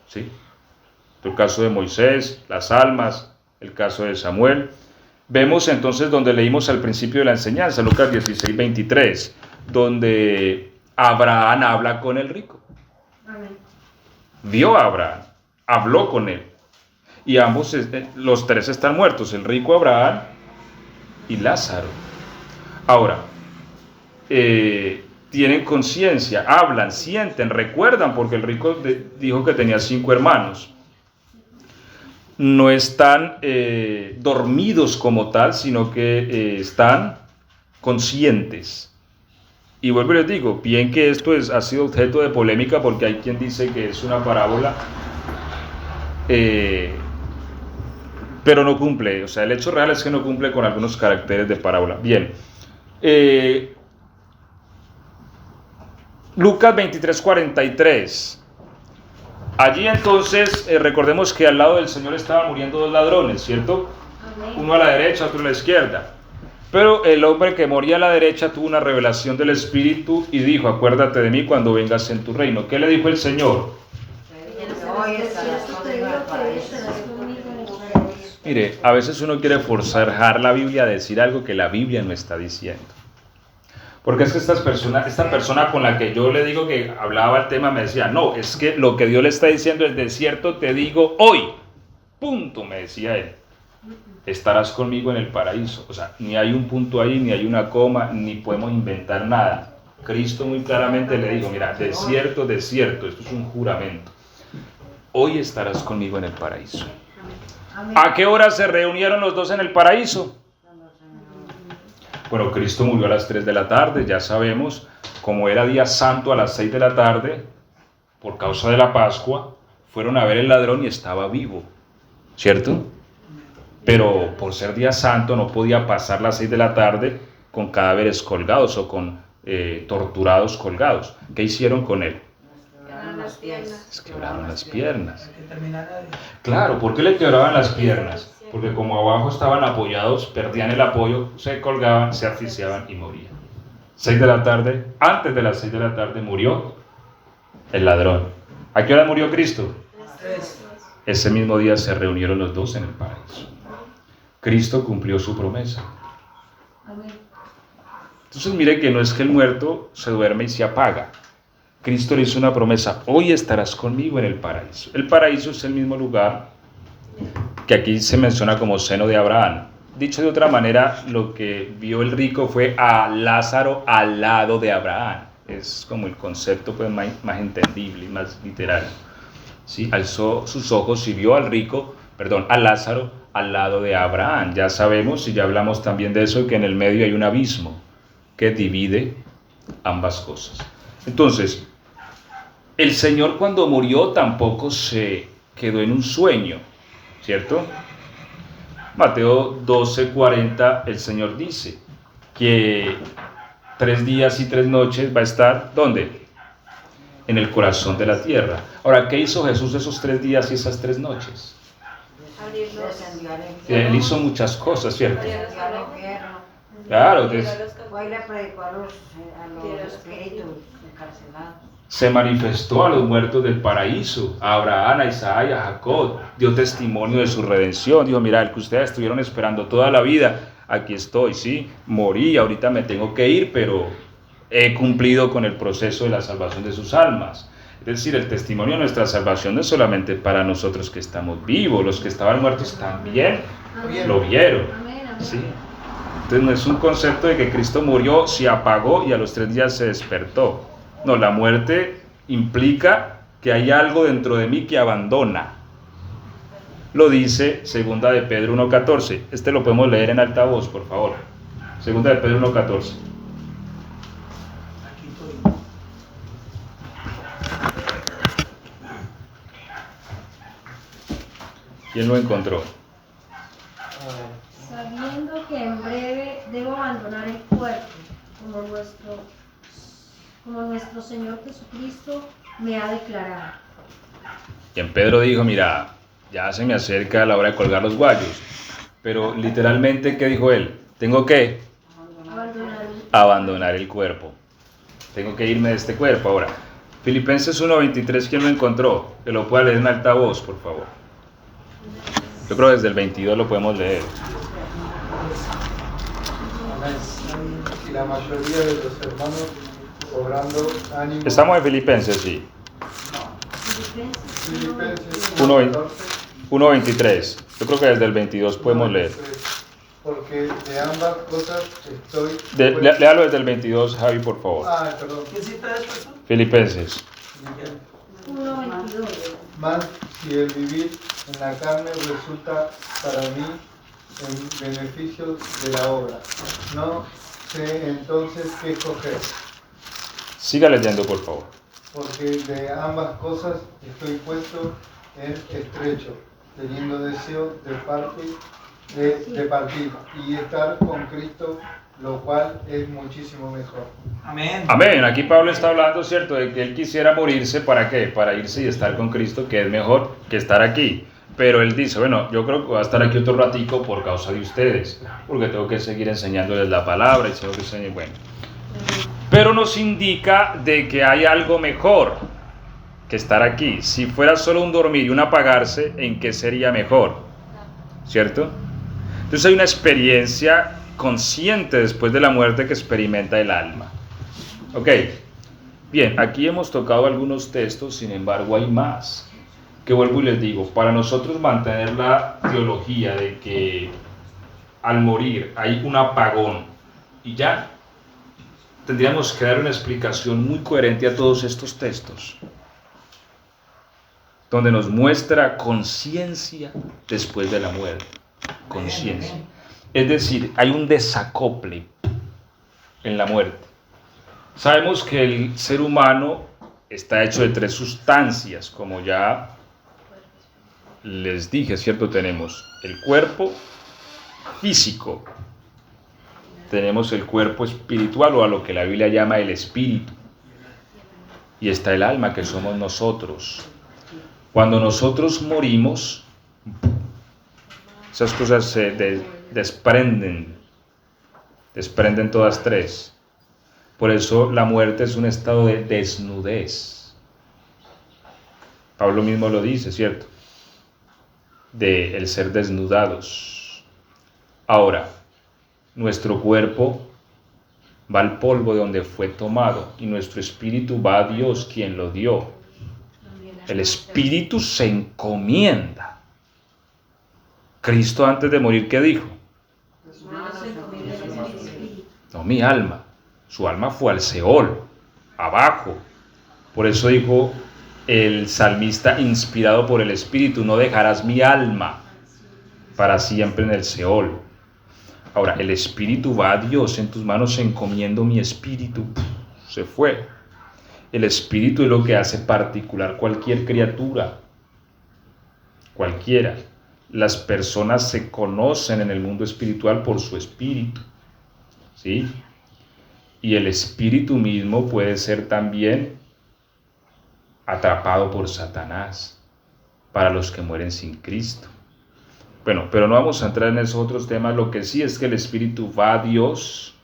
¿Sí? El caso de Moisés, las almas, el caso de Samuel. Vemos entonces donde leímos al principio de la enseñanza, Lucas 16, 23, donde Abraham habla con el rico. Amén. Vio a Abraham, habló con él. Y ambos, los 3 están muertos, el rico Abraham y Lázaro. Ahora, tienen conciencia, hablan, sienten, recuerdan, porque el rico dijo que tenía 5 hermanos. No están dormidos como tal, sino que están conscientes. Y vuelvo y les digo, bien que esto ha sido objeto de polémica, porque hay quien dice que es una parábola, pero no cumple, el hecho real es que no cumple con algunos caracteres de parábola. Bien, Lucas 23, 43. Allí entonces, recordemos que al lado del Señor estaban muriendo 2 ladrones, ¿cierto? Amén. Uno a la derecha, otro a la izquierda. Pero el hombre que moría a la derecha tuvo una revelación del Espíritu y dijo, acuérdate de mí cuando vengas en tu reino. ¿Qué le dijo el Señor? Mire, a veces uno quiere forzar la Biblia a decir algo que la Biblia no está diciendo. Porque es que esta persona con la que yo le digo que hablaba el tema me decía, no, es que lo que Dios le está diciendo es de cierto te digo hoy, punto, me decía él, estarás conmigo en el paraíso. Ni hay un punto ahí, ni hay una coma, ni podemos inventar nada. Cristo muy claramente le dijo, mira, de cierto, esto es un juramento. Hoy estarás conmigo en el paraíso. ¿A qué hora se reunieron los 2 en el paraíso? Bueno, Cristo murió a las 3 de la tarde, ya sabemos, como era día santo a las 6 de la tarde, por causa de la Pascua, fueron a ver el ladrón y estaba vivo, ¿cierto? Pero por ser día santo no podía pasar las 6 de la tarde con cadáveres colgados o con torturados colgados. ¿Qué hicieron con él? las piernas. Les quebraron las piernas. Para que terminara de... Claro, ¿por qué le quebraban las piernas? Porque como abajo estaban apoyados, perdían el apoyo, se colgaban, se asfixiaban y morían. 6 de la tarde, antes de las 6 de la tarde murió el ladrón. ¿A qué hora murió Cristo? Ese mismo día se reunieron los dos en el paraíso. Cristo cumplió su promesa. Entonces mire que no es que el muerto se duerme y se apaga. Cristo le hizo una promesa: hoy estarás conmigo en el paraíso. El paraíso es el mismo lugar que aquí se menciona como seno de Abraham. Dicho de otra manera, lo que vio el rico fue a Lázaro al lado de Abraham. Es como el concepto pues, más entendible y más literal. ¿Sí? Alzó sus ojos y vio a Lázaro al lado de Abraham. Ya sabemos y ya hablamos también de eso, que en el medio hay un abismo que divide ambas cosas. Entonces, el Señor cuando murió tampoco se quedó en un sueño, ¿cierto? Mateo 12:40, el Señor dice que 3 días y 3 noches va a estar, ¿dónde? En el corazón de la tierra. Ahora, ¿qué hizo Jesús esos 3 días y esas 3 noches? Él hizo muchas cosas, ¿cierto? Claro, Hoy le predicó a los espíritus encarcelados. se manifestó a los muertos del paraíso, a Abraham, a Isaac y a Jacob, dio testimonio de su redención, dijo: mira, el que ustedes estuvieron esperando toda la vida, aquí estoy, sí, morí, ahorita me tengo que ir, pero he cumplido con el proceso de la salvación de sus almas. Es decir, el testimonio de nuestra salvación no es solamente para nosotros que estamos vivos, los que estaban muertos también lo vieron, ¿sí? Entonces no es un concepto de que Cristo murió, se apagó y a los 3 días se despertó. No, la muerte implica que hay algo dentro de mí que abandona. Lo dice 2 de Pedro 1:14. Este lo podemos leer en altavoz, por favor. 2 de Pedro 1:14. Aquí estoy. ¿Quién lo encontró? Sabiendo que en breve debo abandonar el cuerpo, como nuestro Señor Jesucristo me ha declarado. Y en Pedro dijo: mira, ya se me acerca la hora de colgar los guayos. Pero literalmente, ¿qué dijo él? Tengo que abandonar el cuerpo. Tengo que irme de este cuerpo. Ahora, Filipenses 1:23, ¿quién lo encontró? Que lo pueda leer en altavoz, por favor. Yo creo que desde el 22 lo podemos leer. Y la mayoría de los hermanos cobrando ánimo. Estamos en Filipenses, sí. Filipenses 1:23. Yo creo que desde el 22 podemos leer. Porque de ambas cosas estoy. Léalo desde el 22, Javi, por favor. Perdón. ¿Qué cita es, pastor? Filipenses. 1:22. Más si el vivir en la carne resulta para mí en beneficio de la obra. No sé entonces qué escoger. Siga leyendo, por favor. Porque de ambas cosas estoy puesto en estrecho, teniendo deseo de partir y estar con Cristo, lo cual es muchísimo mejor. Amén. Amén. Aquí Pablo está hablando, ¿cierto?, de que él quisiera morirse. ¿Para qué? Para irse y estar con Cristo, que es mejor que estar aquí. Pero él dice: bueno, yo creo que voy a estar aquí otro ratico por causa de ustedes, porque tengo que seguir enseñándoles la palabra y tengo que enseñar, bueno. Pero nos indica de que hay algo mejor que estar aquí. Si fuera solo un dormir y un apagarse, ¿en qué sería mejor? ¿Cierto? Entonces hay una experiencia consciente después de la muerte que experimenta el alma. Ok, bien, aquí hemos tocado algunos textos, sin embargo hay más. Que vuelvo y les digo, para nosotros mantener la teología de que al morir hay un apagón y ya, tendríamos que dar una explicación muy coherente a todos estos textos, donde nos muestra conciencia después de la muerte. Conciencia. Es decir, hay un desacople en la muerte. Sabemos que el ser humano está hecho de 3 sustancias, como ya les dije, ¿cierto? Tenemos el cuerpo físico, tenemos el cuerpo espiritual, o a lo que la Biblia llama el espíritu, y está el alma, que somos nosotros. Cuando nosotros morimos, esas cosas se desprenden todas tres. Por eso la muerte es un estado de desnudez. Pablo mismo lo dice, ¿cierto? De el ser desnudados. Ahora, nuestro cuerpo va al polvo de donde fue tomado y nuestro espíritu va a Dios, quien lo dio. El espíritu se encomienda. Cristo antes de morir, ¿qué dijo? No, mi alma. Su alma fue al Seol, abajo. Por eso dijo el salmista, inspirado por el Espíritu: no dejarás mi alma para siempre en el Seol. Ahora, el Espíritu va a Dios, en tus manos encomiendo mi espíritu. Se fue. El Espíritu es lo que hace particular cualquier criatura, cualquiera. Las personas se conocen en el mundo espiritual por su espíritu, ¿sí? Y el espíritu mismo puede ser también atrapado por Satanás para los que mueren sin Cristo. Bueno, pero no vamos a entrar en esos otros temas. Lo que sí es que el espíritu va a Dios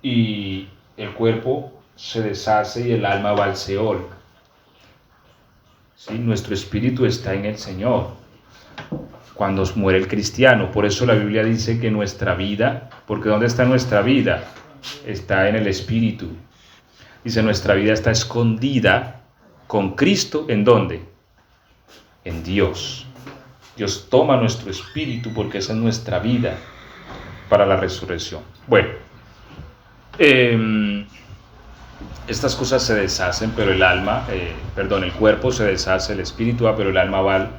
y el cuerpo se deshace y el alma va al Seol. ¿Sí? Nuestro espíritu está en el Señor cuando muere el cristiano. Por eso la Biblia dice que nuestra vida, porque ¿dónde está nuestra vida? Está en el espíritu. Dice, nuestra vida está escondida con Cristo. ¿En dónde? En Dios. Dios toma nuestro espíritu porque esa es nuestra vida para la resurrección. Bueno, estas cosas se deshacen, pero el alma, el cuerpo se deshace, el espíritu va, pero el alma va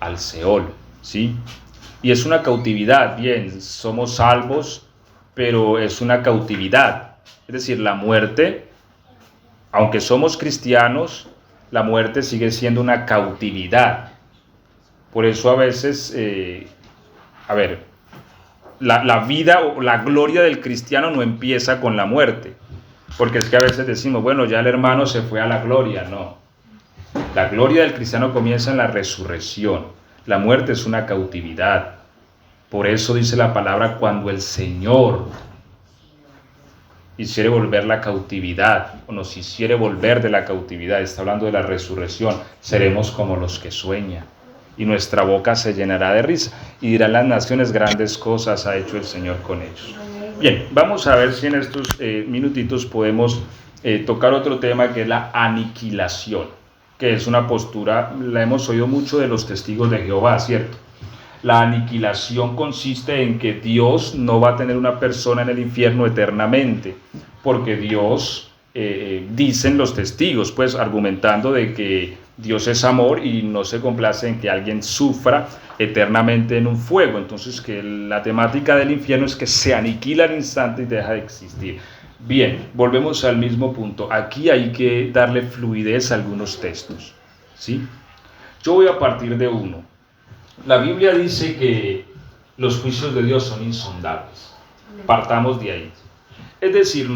al Seol, ¿sí? Y es una cautividad. Bien, somos salvos, pero es una cautividad. Es decir, la muerte, aunque somos cristianos, la muerte sigue siendo una cautividad. Por eso a veces, la vida o la gloria del cristiano no empieza con la muerte. Porque es que a veces decimos, bueno, ya el hermano se fue a la gloria. No. La gloria del cristiano comienza en la resurrección. La muerte es una cautividad. Por eso dice la palabra, cuando el Señor hiciere volver la cautividad, o nos hiciere volver de la cautividad, está hablando de la resurrección, seremos como los que sueñan, y nuestra boca se llenará de risa, y dirán las naciones, grandes cosas ha hecho el Señor con ellos. Bien, vamos a ver si en estos minutitos podemos tocar otro tema, que es la aniquilación, que es una postura, la hemos oído mucho de los testigos de Jehová, ¿cierto? La aniquilación consiste en que Dios no va a tener una persona en el infierno eternamente, porque Dios, dicen los testigos, pues argumentando de que Dios es amor y no se complace en que alguien sufra eternamente en un fuego. Entonces, que la temática del infierno es que se aniquila al instante y deja de existir. Bien, volvemos al mismo punto. Aquí hay que darle fluidez a algunos textos, ¿sí? Yo voy a partir de uno. La Biblia dice que los juicios de Dios son insondables. Partamos de ahí. Es decir,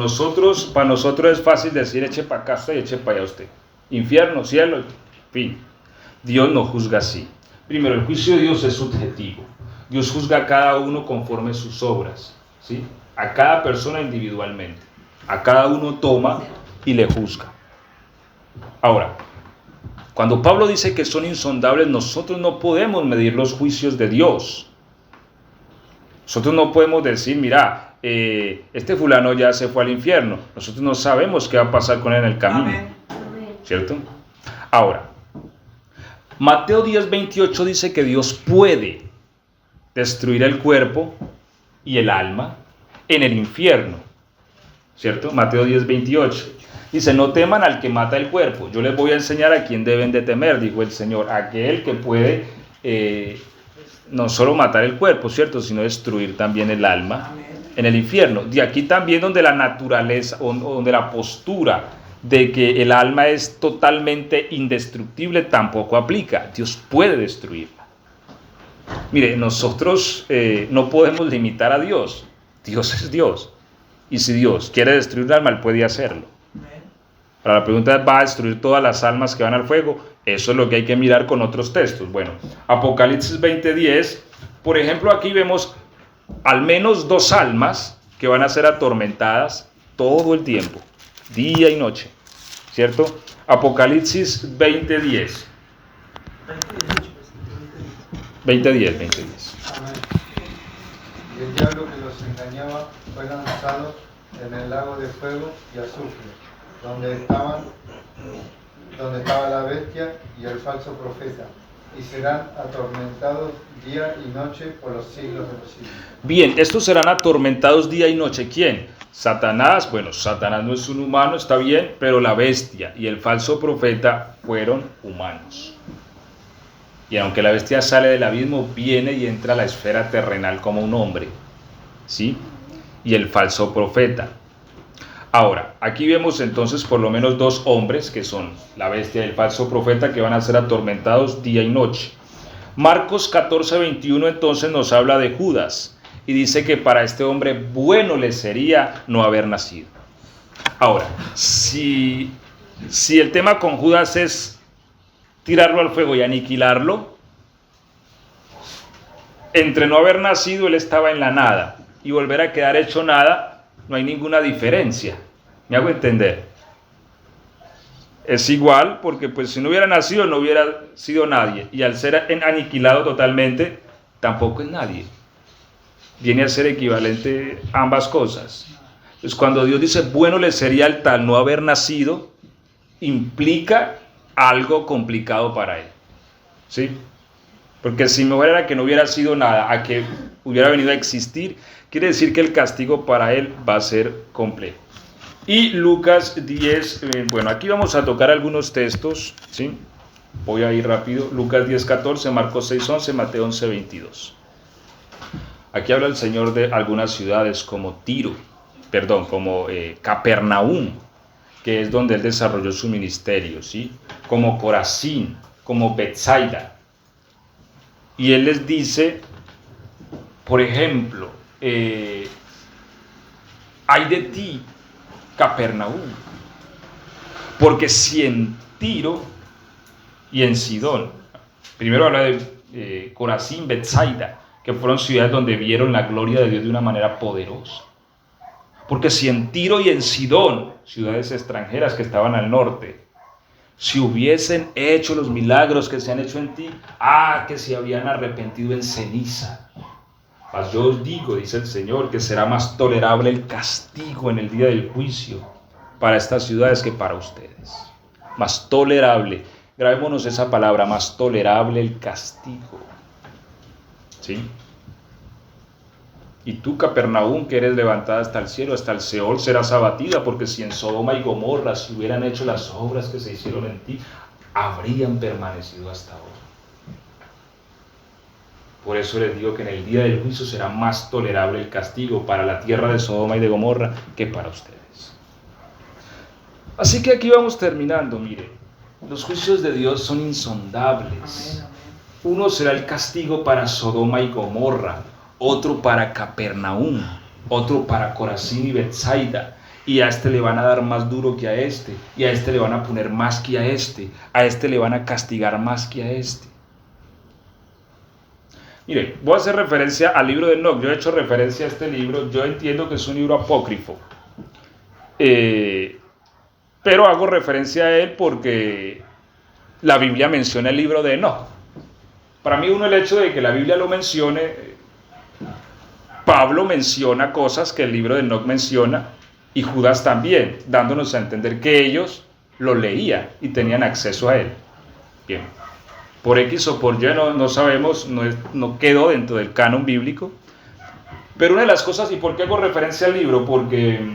para nosotros es fácil decir, eche para acá usted y eche para allá usted. Infierno, cielo, fin. Dios no juzga así. Primero, el juicio de Dios es subjetivo. Dios juzga a cada uno conforme a sus obras, ¿sí? A cada persona individualmente. A cada uno toma y le juzga. Ahora, cuando Pablo dice que son insondables, nosotros no podemos medir los juicios de Dios. Nosotros no podemos decir, mira, este fulano ya se fue al infierno. Nosotros no sabemos qué va a pasar con él en el camino. Amén. ¿Cierto? Ahora, Mateo 10:28 dice que Dios puede destruir el cuerpo y el alma en el infierno. ¿Cierto? Mateo 10:28. Dice, no teman al que mata el cuerpo. Yo les voy a enseñar a quién deben de temer, dijo el Señor. Aquel que puede no solo matar el cuerpo, ¿cierto? Sino destruir también el alma en el infierno. De aquí también donde la naturaleza, donde la postura de que el alma es totalmente indestructible tampoco aplica. Dios puede destruirla. Mire, nosotros no podemos limitar a Dios. Dios es Dios. Y si Dios quiere destruir el alma, Él puede hacerlo. Para la pregunta es, ¿va a destruir todas las almas que van al fuego? Eso es lo que hay que mirar con otros textos. Bueno, Apocalipsis 20:10, por ejemplo, aquí vemos al menos 2 almas que van a ser atormentadas todo el tiempo, día y noche, ¿cierto? Apocalipsis 20:10. 20:10. Amén. Y el diablo que los engañaba fue lanzado en el lago de fuego y azufre, donde estaba la bestia y el falso profeta, y serán atormentados día y noche por los siglos de los siglos. Bien, estos serán atormentados día y noche. ¿Quién? Satanás. Bueno, Satanás no es un humano, está bien, pero la bestia y el falso profeta fueron humanos. Y aunque la bestia sale del abismo, viene y entra a la esfera terrenal como un hombre, ¿sí? Y el falso profeta. Ahora, aquí vemos entonces por lo menos 2 hombres, que son la bestia y el falso profeta, que van a ser atormentados día y noche. Marcos 14:21 entonces nos habla de Judas, y dice que para este hombre bueno le sería no haber nacido. Ahora, si el tema con Judas es tirarlo al fuego y aniquilarlo, entre no haber nacido, él estaba en la nada, y volver a quedar hecho nada, no hay ninguna diferencia. ¿Me hago entender? Es igual, porque pues si no hubiera nacido, no hubiera sido nadie, y al ser aniquilado totalmente, tampoco es nadie. Viene a ser equivalente a ambas cosas. Entonces, cuando Dios dice, bueno le sería al tal no haber nacido, implica algo complicado para él, ¿sí? Porque si mejor era que no hubiera sido nada, a que hubiera venido a existir, quiere decir que el castigo para él va a ser complejo. Y Lucas 10, bueno, aquí vamos a tocar algunos textos, ¿sí? Voy a ir rápido. Lucas 10:14, Marcos 6:11, Mateo 11:22. Aquí habla el Señor de algunas ciudades como Capernaum, que es donde él desarrolló su ministerio, ¿sí? Como Corazín, como Betsaida. Y él les dice, por ejemplo, ay de ti, Capernaum, porque si en Tiro y en Sidón, primero habla de Corazín, Betsaida, que fueron ciudades donde vieron la gloria de Dios de una manera poderosa. Porque si en Tiro y en Sidón, ciudades extranjeras que estaban al norte, si hubiesen hecho los milagros que se han hecho en ti, que se habían arrepentido en ceniza. Mas yo os digo, dice el Señor, que será más tolerable el castigo en el día del juicio para estas ciudades que para ustedes. Más tolerable. Grabémonos esa palabra, más tolerable el castigo. ¿Sí? Y tú, Capernaum, que eres levantada hasta el cielo, hasta el Seol, serás abatida, porque si en Sodoma y Gomorra se hubieran hecho las obras que se hicieron en ti, habrían permanecido hasta ahora. Por eso les digo que en el día del juicio será más tolerable el castigo para la tierra de Sodoma y de Gomorra que para ustedes. Así que aquí vamos terminando, mire. Los juicios de Dios son insondables. Uno será el castigo para Sodoma y Gomorra, otro para Capernaum, otro para Corazín y Betsaida, y a este le van a dar más duro que a este, y a este le van a poner más que a este le van a castigar más que a este. Mire, voy a hacer referencia al libro de Enoc. Yo he hecho referencia a este libro, yo entiendo que es un libro apócrifo, pero hago referencia a él porque la Biblia menciona el libro de Enoc. Para mí, el hecho de que la Biblia lo mencione, Pablo menciona cosas que el libro de Enoc menciona, y Judas también, dándonos a entender que ellos lo leían y tenían acceso a él. Bien, por X o por Y no sabemos, no quedó dentro del canon bíblico, pero una de las cosas, ¿y por qué hago referencia al libro? Porque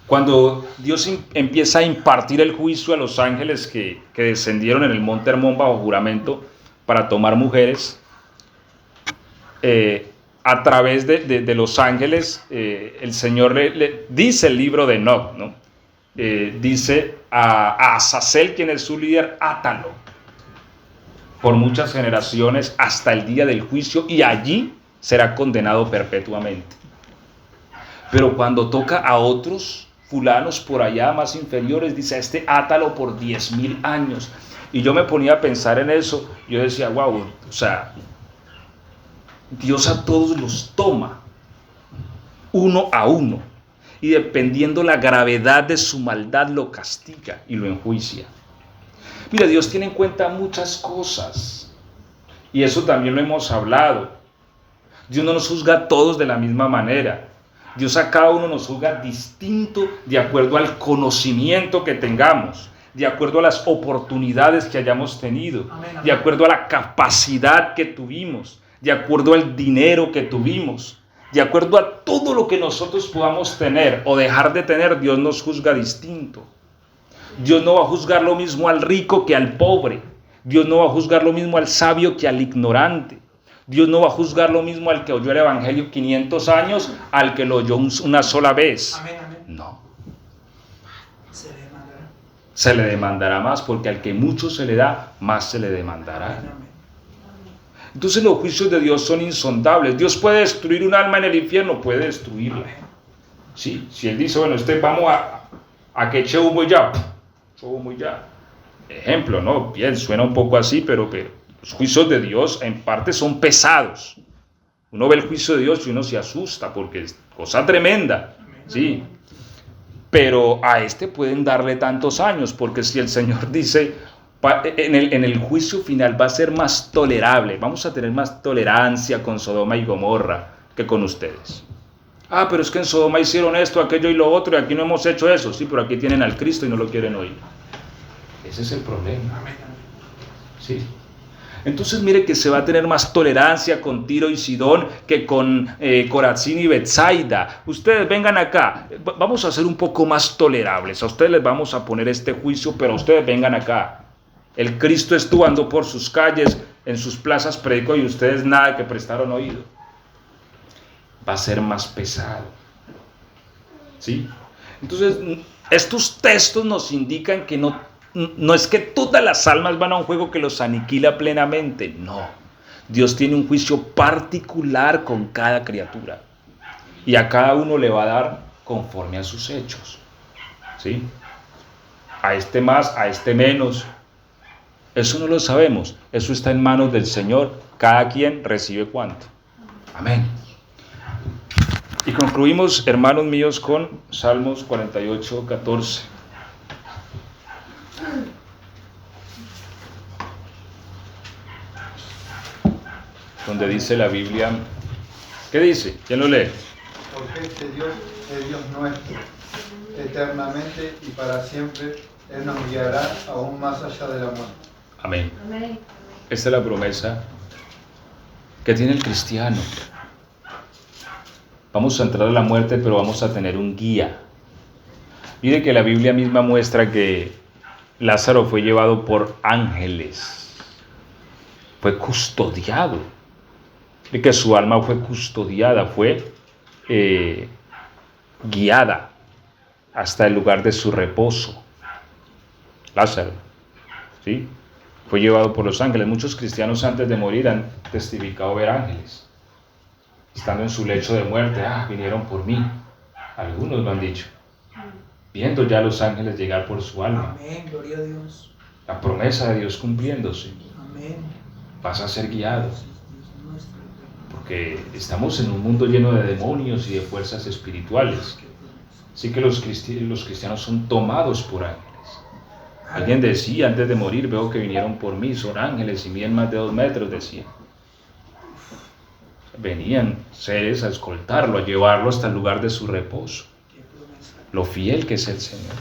cuando Dios empieza a impartir el juicio a los ángeles que descendieron en el monte Hermón bajo juramento para tomar mujeres, a través de los ángeles, el Señor le dice el libro de Enoc, ¿no? Dice a Azazel, quien es su líder, átalo por muchas generaciones hasta el día del juicio, y allí será condenado perpetuamente. Pero cuando toca a otros, fulanos por allá más inferiores, dice, a este átalo por 10.000 años. Y yo me ponía a pensar en eso, yo decía, wow, o sea, Dios a todos los toma, uno a uno, y dependiendo la gravedad de su maldad lo castiga y lo enjuicia. Mira, Dios tiene en cuenta muchas cosas, y eso también lo hemos hablado. Dios no nos juzga a todos de la misma manera. Dios a cada uno nos juzga distinto de acuerdo al conocimiento que tengamos, de acuerdo a las oportunidades que hayamos tenido, de acuerdo a la capacidad que tuvimos, de acuerdo al dinero que tuvimos, de acuerdo a todo lo que nosotros podamos tener o dejar de tener. Dios nos juzga distinto. Dios no va a juzgar lo mismo al rico que al pobre. Dios no va a juzgar lo mismo al sabio que al ignorante. Dios no va a juzgar lo mismo al que oyó el Evangelio 500 años al que lo oyó una sola vez. Amén, amén. No. Se le demandará. Se le demandará más, porque al que mucho se le da, más se le demandará. Amén, amén. Entonces los juicios de Dios son insondables. Dios puede destruir un alma en el infierno, puede destruirla. Sí, si Él dice, bueno, vamos a que eche humo y ya. Eche humo y ya. Ejemplo, ¿no? Bien, suena un poco así, pero los juicios de Dios en parte son pesados. Uno ve el juicio de Dios y uno se asusta porque es cosa tremenda. Sí. Pero a pueden darle tantos años, porque si el Señor dice, en el juicio final va a ser más tolerable, vamos a tener más tolerancia con Sodoma y Gomorra que con ustedes. Ah, pero es que en Sodoma hicieron esto, aquello y lo otro, y aquí no hemos hecho eso. Sí, pero aquí tienen al Cristo y no lo quieren oír. Ese es el problema. Sí. Entonces mire que se va a tener más tolerancia con Tiro y Sidón que con Corazín y Betsaida. Ustedes vengan acá, vamos a ser un poco más tolerables. A ustedes les vamos a poner este juicio, pero ustedes vengan acá. El Cristo estuvo andando por sus calles, en sus plazas predicó, y ustedes nada que prestaron oído. Va a ser más pesado. ¿Sí? Entonces, estos textos nos indican que no es que todas las almas van a un juego que los aniquila plenamente. No. Dios tiene un juicio particular con cada criatura. Y a cada uno le va a dar conforme a sus hechos. ¿Sí? A este más, a este menos. Eso no lo sabemos. Eso está en manos del Señor. Cada quien recibe cuánto. Amén. Y concluimos, hermanos míos, con Salmos 48, 14. Donde dice la Biblia, ¿qué dice? ¿Quién lo lee? Porque este Dios es Dios nuestro, eternamente y para siempre. Él nos guiará aún más allá de la muerte. Amén. Amén. Esta es la promesa que tiene el cristiano. Vamos a entrar a la muerte, pero vamos a tener un guía. Mire que la Biblia misma muestra que Lázaro fue llevado por ángeles. Fue custodiado. Y que su alma fue custodiada, fue guiada hasta el lugar de su reposo. Lázaro, ¿sí? Fue llevado por los ángeles. Muchos cristianos antes de morir han testificado ver ángeles. Estando en su lecho de muerte, vinieron por mí. Algunos lo han dicho. Viendo ya a los ángeles llegar por su alma. Amén, gloria a Dios. La promesa de Dios cumpliéndose. Amén. Vas a ser guiado. Porque estamos en un mundo lleno de demonios y de fuerzas espirituales. Así que los cristianos son tomados por ángeles. Alguien decía antes de morir, veo que vinieron por mí, son ángeles y miden más de 2 metros, decía. Venían seres a escoltarlo, a llevarlo hasta el lugar de su reposo. Lo fiel que es el Señor.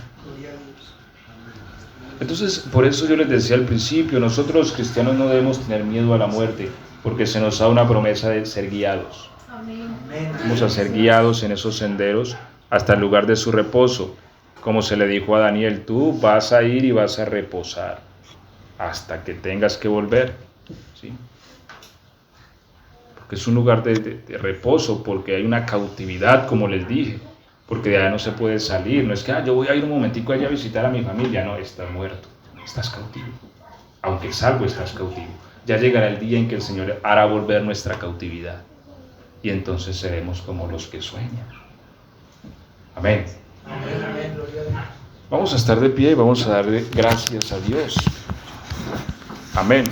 Entonces, por eso yo les decía al principio, nosotros los cristianos no debemos tener miedo a la muerte, porque se nos da una promesa de ser guiados. Amén. Vamos a ser guiados en esos senderos hasta el lugar de su reposo. Como se le dijo a Daniel, tú vas a ir y vas a reposar hasta que tengas que volver. ¿Sí? Porque es un lugar de reposo, porque hay una cautividad, como les dije. Porque de allá no se puede salir. No es que yo voy a ir un momentico allá a visitar a mi familia. No, estás muerto, estás cautivo. Aunque salvo, estás cautivo. Ya llegará el día en que el Señor hará volver nuestra cautividad. Y entonces seremos como los que sueñan. Amén. Amén, amén, gloria a Dios. Vamos a estar de pie y vamos a darle gracias a Dios. Amén.